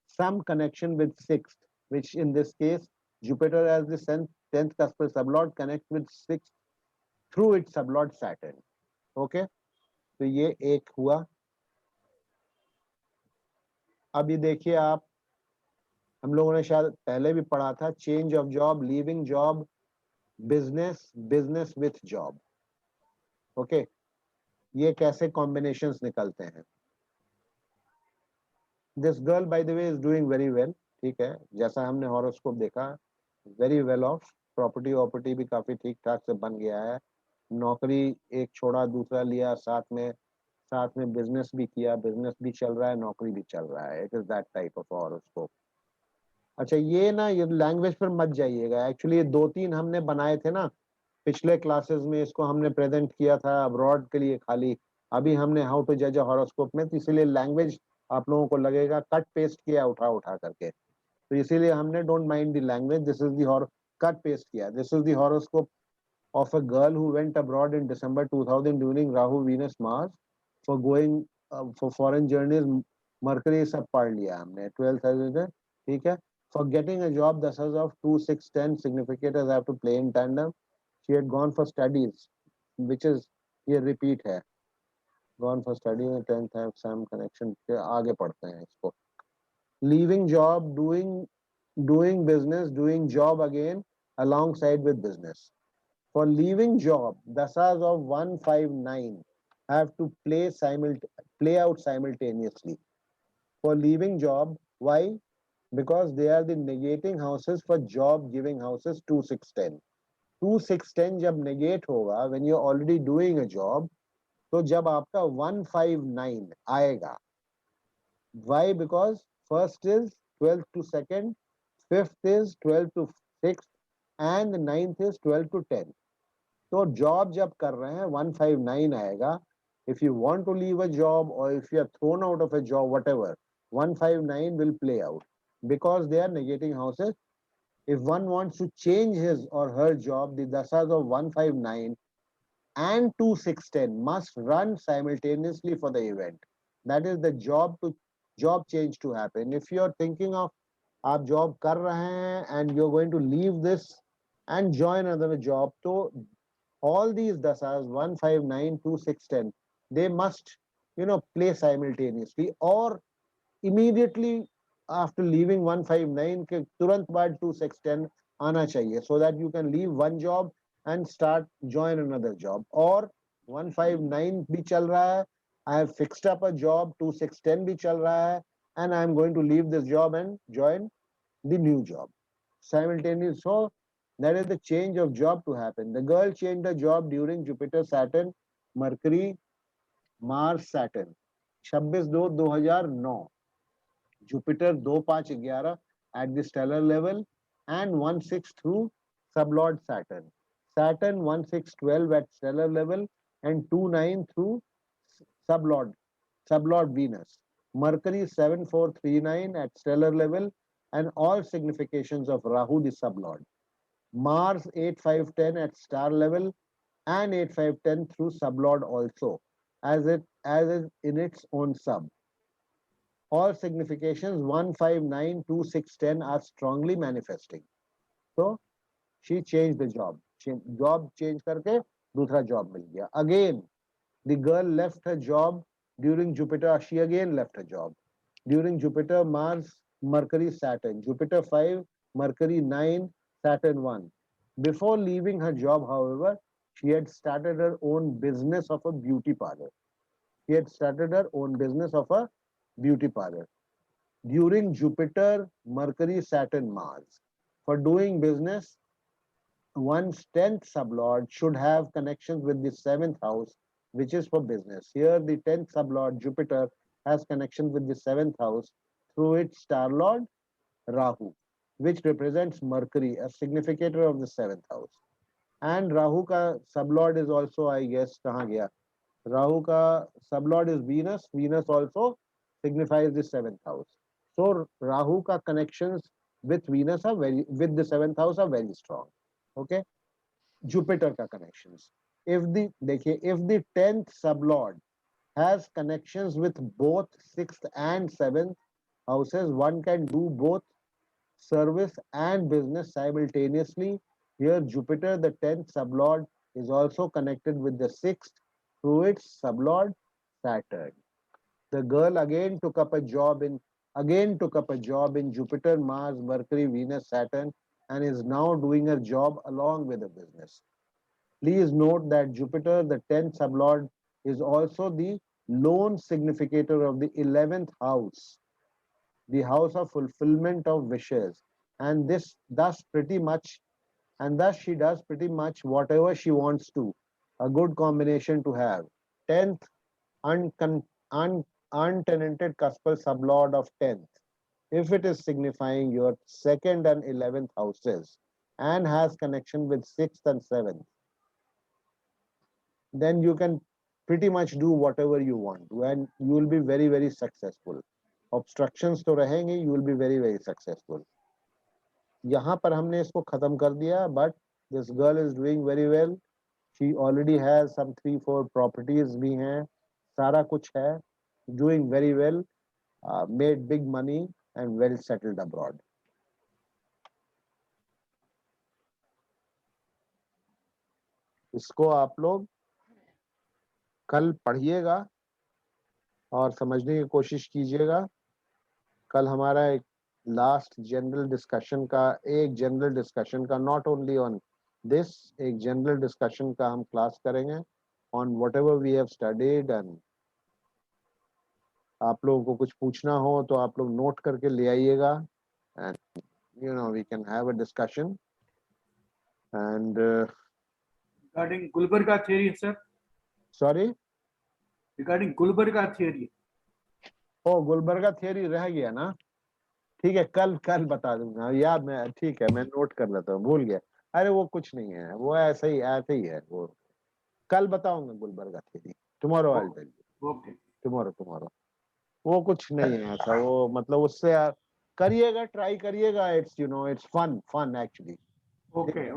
some connection with 6th, which in this case, Jupiter as the 10th cuspal sublord connects with 6th through its sublord Saturn. Okay? तो ये एक हुआ. अभी देखिए आप, हम लोगों ने शायद पहले भी पढ़ा था, change of job, leaving job, business, business with job. Okay, ये कैसे कॉम्बिनेशंस निकलते हैं. This girl by the way is doing very well. ठीक है, जैसा हमने हॉरोस्कोप देखा, वेरी वेल ऑफ. प्रॉपर्टी भी काफी ठीक ठाक से बन गया है. नौकरी एक छोड़ा दूसरा लिया, साथ में बिजनेस भी किया, बिजनेस भी चल रहा है, नौकरी भी चल रहा है. It is that type of horoscope. अच्छा, ये ना, ये लैंग्वेज पर मत जाइएगा. एक्चुअली ये 2-3 हमने बनाए थे ना पिछले क्लासेस में, इसको हमने प्रेजेंट किया था अब्रॉड के लिए खाली. अभी हमने हाउ टू जज अ हॉरोस्कोप में, तो इसीलिए लैंग्वेज आप लोगों को लगेगा कट पेस्ट किया उठा करके, तो इसीलिए हमने don't mind the language. This is the cut paste किया. This is the horoscope of a girl who went abroad in December 2000 during Rahu, Venus, Mars for going for foreign journeys. Mercury सब पढ़ लिया हमने 12th. ठीक है. For getting a job, the dasas of 2, 6, 10 significators have to play in tandem. She had gone for studies, which is ये repeat है. Gone for study and 10th have some connection. आगे पढ़ते हैं इसको. Leaving job, doing business, doing job again alongside with business. For leaving job, dasas of 1, 5, 9 have to play out simultaneously. For leaving job, why? Because they are the negating houses for job giving houses 2, 6, 10. 2, 6, 10 जब negate होगा when you're already doing a job, तो जब आपका 1, 5, 9 आएगा. Why? Because first is 12th to 2nd, 5th is 12th to 6th, and the 9th is 12th to 10. तो job जब कर रहे हैं 159 आएगा. If you want to leave a job or if you are thrown out of a job, whatever, 159 will play out because they are negating houses. If one wants to change his or her job, the dasas of 159 and 2, 6, 10 must run simultaneously for the event. That is the job change to happen. If you are thinking of आप job कर रहे हैं and you're going to leave this and join another job, तो all these dasas 1, 5, 9, 2, 6, 10 they must play simultaneously or immediately after leaving 159 के तुरंत बाद 2, 6, 10 आना चाहिए, so that you can leave one job and join another job. or 159 भी चल रहा है, I have fixed up a job, 2, 6, 10 भी चल रहा है, and I am going to leave this job and join the new job simultaneously. So that is the change of job to happen. The girl changed the job during Jupiter, Saturn, Mercury, Mars, Saturn. 26/2/2009. Jupiter 2, 5, 11 at the stellar level and 1, 6 through sublord Saturn. Saturn 1, 6, 12 at stellar level and 2, 9 through sublord Venus. Mercury 7, 4, 3, 9 at stellar level and all significations of Rahu the sublord. Mars 8, 5, 10 at star level and 8, 5, 10 through sublord also, as is in its own sub. All significations 1, 5, 9, 2, 6, 10 are strongly manifesting. So she changed the job. Job change करके दूसरा job मिल गया. Again, the girl left her job during Jupiter. She again left her job during Jupiter, Mars, Mercury, Saturn. Jupiter 5, Mercury 9, Saturn 1. Before leaving her job, however, She had started her own business of a beauty parlor. She had started her own business of a beauty parlor. During Jupiter, Mercury, Saturn, Mars. For doing business, one's 10th sublord should have connections with the 7th house, which is for business. Here, the 10th sublord, Jupiter, has connection with the 7th house through its star lord, Rahu, which represents Mercury, a significator of the 7th house. And Rahu ka sublord is also, I guess, kahan gaya? Rahu ka sublord is Venus. Venus also signifies the 7th house. So Rahu ka connections with Venus are with the 7th house are very strong. Okay. Jupiter ka connections. If the 10th sublord has connections with both 6th and 7th houses, one can do both service and business simultaneously. Here Jupiter, the 10th sublord, is also connected with the 6th through its sublord Saturn. The girl again took up a job in Jupiter, Mars, Mercury, Venus, Saturn, and is now doing her job along with the business. Please note that Jupiter, the 10th sublord, is also the lone significator of the 11th house, the house of fulfillment of wishes, and thus she does pretty much whatever she wants to. A good combination to have. 10th untenanted cuspal sublord of 10th. If it is signifying your 2nd and 11th houses and has connection with 6th and 7th, then you can pretty much do whatever you want and you will be very, very successful. Obstructions तो रहेंगे, you will be very, very successful. यहाँ पर हमने इसको खत्म कर दिया, but this girl is doing very well. She already has some 3-4 properties भी हैं, सारा कुछ है, doing very well, made big money and well settled abroad. इसको आप लोग कल पढ़िएगा और समझने की कोशिश कीजिएगा. कल हमारा एक लास्ट जनरल डिस्कशन का नॉट ओनली ऑन दिस, एक जनरल डिस्कशन का हम क्लास करेंगे on whatever we have studied. And आप लोगों को कुछ पूछना हो तो आप लोग नोट करके ले आइएगा and you know we can have a discussion. And regarding Gulbarga theory, sir. Sorry, regarding Gulbarga theory. O Gulbarga theory रह गया ना. ठीक है, कल बता दूंगा. याद मैं, ठीक है, मैं नोट कर लेता हूँ, भूल गया. अरे वो कुछ नहीं है, वो ऐसे ही है. वो कल बताऊंगा Gulbarga theory. Tomorrow I will tell you. Okay, tomorrow. वो कुछ नहीं है ऐसा. वो मतलब उससे करिएगा, ट्राई करिएगा. It's fun actually. ओके.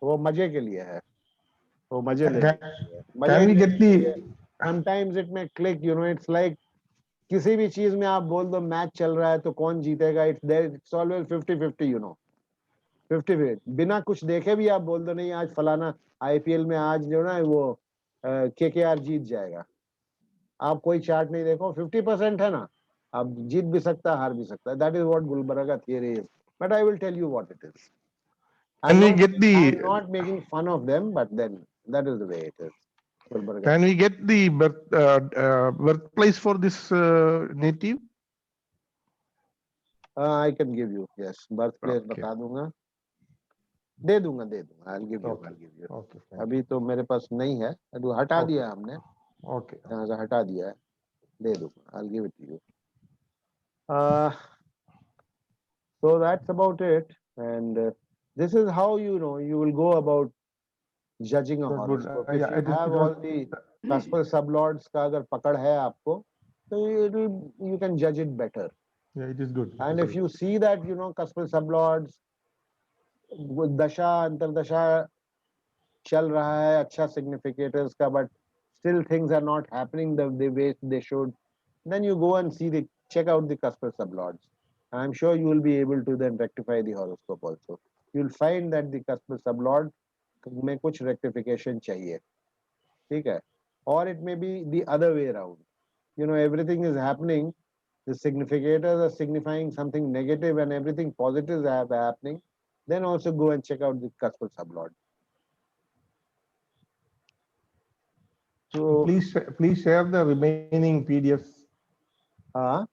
वो मजे के लिए है. वो मजे ले. Can we get the sometimes it may click, it's like किसी भी चीज में आप बोल दो मैच चल रहा है तो कौन जीतेगा. It's always 50-50. 50-50. बिना कुछ देखे भी आप बोल दो नहीं आज फलाना आईपीएल में आज जो ना वो केकेआर जीत जाएगा. आप कोई चार्ट नहीं देखो, 50% है ना, आप जीत भी सकता है, हार भी सकता है. That is what Gulbarga theory is. But I will tell you what it is. Can we get I'm not making fun of them, but then that is the way it is. Can we get the birthplace for this native? I can give you, yes, birthplace. Okay. बता दूंगा, दे दूंगा. I'll give you. Okay. अभी तो मेरे पास नहीं है, तो हटा दिया हमने. Okay. यहाँ से हटा दिया है, दे दूंगा. I'll give it to you. So that's about it. And this is how you will go about judging a That's good. horoscope. Yeah, If you have all the cuspal sublords का अगर पकड़ है आपको, तो you can judge it better. Yeah, it is good. And if you see that cuspal sublords दशा अंतरदशा चल रहा है अच्छा significators का, but still things are not happening the way they should, then you go and check out the cuspal sublords. I'm sure you will be able to then rectify the horoscope also. You'll find that the cuspal sublord में कुछ rectification चाहिए. ठीक है. Or it may be the other way around. Everything is happening, the significators are signifying something negative and everything positive is happening. Then also go and check out the cuspal sublord. So Please share the remaining PDF. हाँ,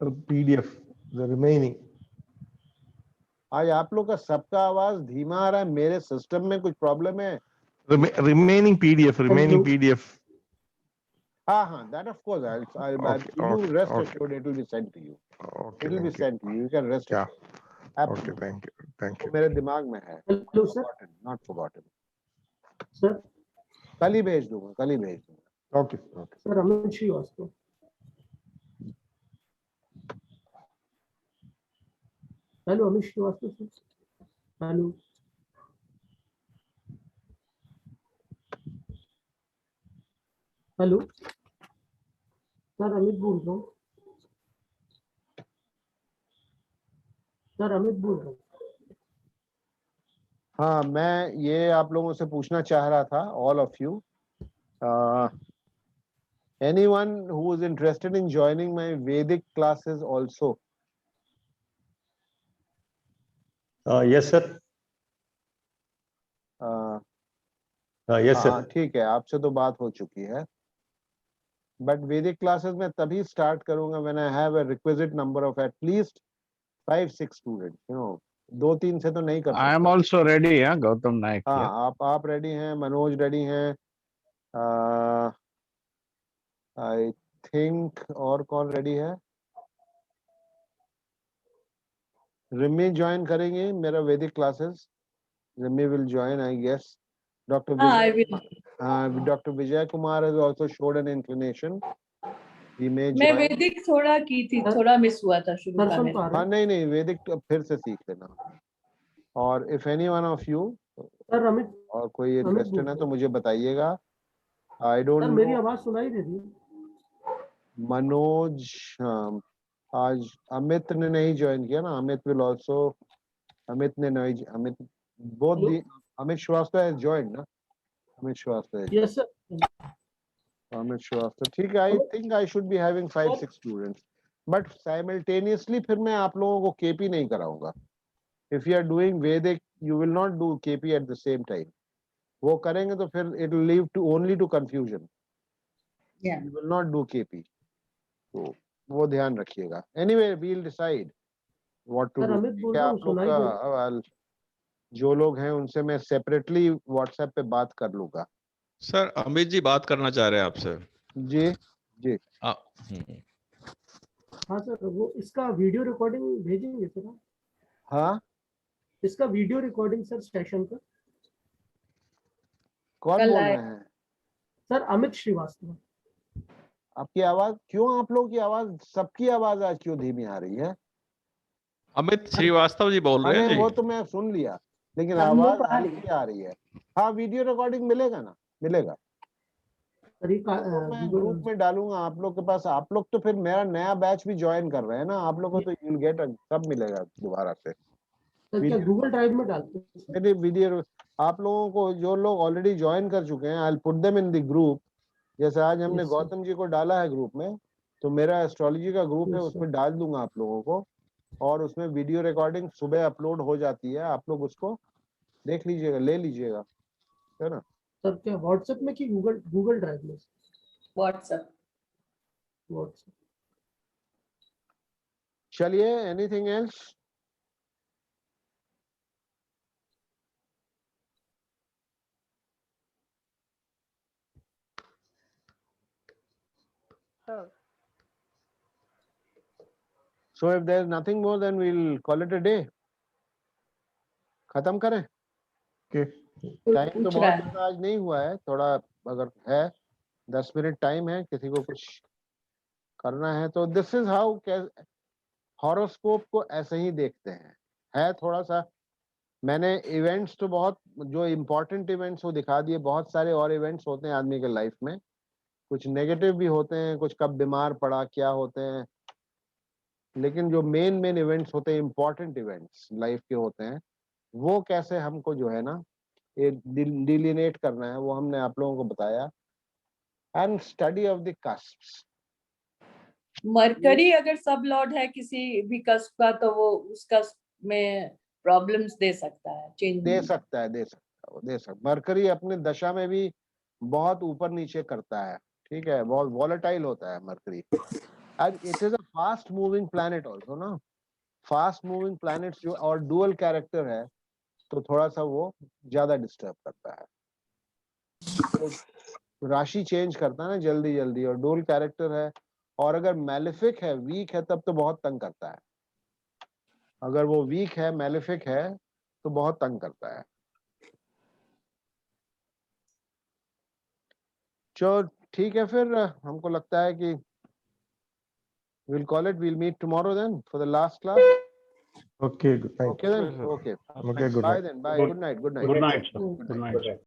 PDF, the remaining. आज आप लोग का सबका आवाज धीमा आ रहा है, मेरे सिस्टम में कुछ प्रॉब्लम है। Remaining PDF. हाँ हाँ, that of course you rest assured it will be sent to you. Okay, It will be thank you. sent to you. You can rest Yeah. assured. Okay, Absolutely. thank वो you. मेरे दिमाग में है। Hello sir. Forgotten, not forgotten. Sir कल ही भेज दूंगा। Okay. Sir Amit Shrivastava. Hello Amit Shrivastava sir. Hello hello sir Amit बोल रहा हूँ। सर अमित बोल रहा हूँ। हाँ, मैं ये आप लोगों से पूछना चाह रहा था, all of you. Anyone who is interested in joining my Vedic classes also? Yes, sir. Yes, हाँ, sir. ठीक है, आपसे तो बात हो चुकी है। बट वैदिक क्लासेस में तभी स्टार्ट करूंगा when I have a requisite number of at least 5-6 students. You know, 2-3 से तो नहीं कर I am सकता। also ready, yeah, Gautam Naik. हाँ, Yeah. आप रेडी हैं, मनोज रेडी हैं, आई थिंक और कौन रेडी है? रिमी ज्वाइन करेंगे मेरा Vedic classes. Rimi will join, I guess. Doctor I will. Dr. Vijay Kumar has also showed an inclination. He may मैं join. वैदिक थोड़ा की थी, थोड़ा मिस हुआ था शुरू का दर्शन मेरा। तो आ रहा हाँ, है। नहीं वैदिक तो फिर से सीख लेना। और if any one of you sir Amit और कोई अमित इंटरेस्टेड है बोल तो रहा मुझे बताइएगा। आई हूँ। डोंट सर मेरी नो। आवाज सुनाई दे रही है? मनोज, हाँ, आज अमित ने नहीं ज्वाइन किया ना। अमित विल ऑल्सो, अमित ने नहीं, अमित बोथ हेलो? दी, अमित श्रीवास्तव हैज जॉइंड ना। अमित श्रीवास्तव है, यस सर। अमित श्रीवास्तव, ठीक है। I think I should be having 5-6 students, but simultaneously फिर मैं आप लोगों को केपी नहीं कराऊंगा। If you are doing Vedic you will not do KP at the same time. वो करेंगे तो फिर it will lead to only to confusion. Yeah. You will not do KP, तो वो ध्यान रखिएगा। Anyway we will decide what to sir do. Amit बोल क्या रहा हूँ, आप लोग सुनाई का दे। जो लोग हैं उनसे मैं सेपरेटली व्हाट्सएप पे बात कर लूंगा। सर अमित जी बात करना चाह रहे हैं आपसे। जी जी। हाँ सर, वो इसका वीडियो रिकॉर्डिंग भेजेंगे सर आप? हाँ, इसका वीडियो रिकॉर्डिंग सर सेशन का। कौन कल बोल आए। रहे हैं? सर अमित श्रीवास्तव। आपकी आवाज क्यों, आप लोगों की आवाज, सबकी आवाज आज क्यों धीमी आ रही है? अमित श्रीवास्तव जी बोल रहे हैं अरे जी। वो तो मैं सुन लिया, लेकिन हम लोग आवाज आ रही हल्की आ रही है। हाँ, वीडियो रिकॉर्डिंग मिलेगा ना, मिलेगा। सर ये तो मैं ग्रुप में डालूंगा आप लोग के पास। आप लोग तो फिर मेरा नया बैच भी ज्वाइन कर रहे हैं ना, आप लोग को तो यूल गेट सब मिलेगा दोबारा से। सर क्या गूगल ड्राइव में डालते हैं सर? मेरे वीडियो आप लोगों को, जो लोग ऑलरेडी ज्वाइन कर चुके हैं, I will put them in the group. जैसे आज हमने Yes, sir. गौतम जी को डाला है ग्रुप में, तो मेरा एस्ट्रोलॉजी का ग्रुप है, Yes, उसमें sir. डाल दूंगा आप लोगों को। और उसमें वीडियो रिकॉर्डिंग सुबह अपलोड हो जाती है, आप लोग उसको देख लीजिएगा, ले लीजिएगा, है ना। सर क्या व्हाट्सएप में कि गूगल ड्राइव में? व्हाट्सएप। व्हाट्सएप। चलिए, anything else? So if there is nothing more, then we'll call it a day. खत्म करें? Okay. टाइम तो पूछ बहुत रहा है। ज्यादा आज नहीं हुआ है, थोड़ा अगर है 10 मिनट टाइम है, किसी को कुछ करना है तो दिस इज हाउ हॉरोस्कोप को ऐसे ही देखते हैं। है थोड़ा सा, मैंने इवेंट्स तो बहुत, जो इम्पोर्टेंट इवेंट्स वो दिखा दिए। बहुत सारे और इवेंट्स होते हैं आदमी के लाइफ में, कुछ नेगेटिव भी होते हैं, कुछ कब बीमार पड़ा क्या होते हैं, लेकिन जो मेन इवेंट्स होते हैं, इम्पोर्टेंट इवेंट्स लाइफ के होते हैं, वो कैसे हमको जो है ना डिलिनेट करना है, वो हमने आप लोगों को बताया। And study of the cusps. Mercury अगर सब लॉर्ड है किसी भी कस्प का, तो वो उस कस्प में प्रॉब्लम्स दे सकता है, चेंज दे सकता है, दे सकता है, वो दे सकता। मरकरी अपने दशा में भी बहुत ऊपर नीचे करता है, ठीक है, बहुत वॉलेटाइल होता है mercury. And it is a fast moving planet also ना, फास्ट मूविंग प्लैनेट्स जो और डुअल कैरेक्टर है तो थोड़ा सा वो ज्यादा डिस्टर्ब करता है, तो राशि चेंज करता है ना जल्दी जल्दी, और डुअल कैरेक्टर है, और अगर मैलिफिक है, वीक है, तब तो बहुत तंग करता है। अगर वो वीक है, मैलिफिक है, तो बहुत तंग करता है। चलो ठीक है, फिर हमको लगता है कि we'll call it, we'll meet tomorrow then for the last class. Okay, good night. Okay then, sir. okay. Okay, good Bye night. then, bye. Good night, good night. Good night, sir. Good Good night.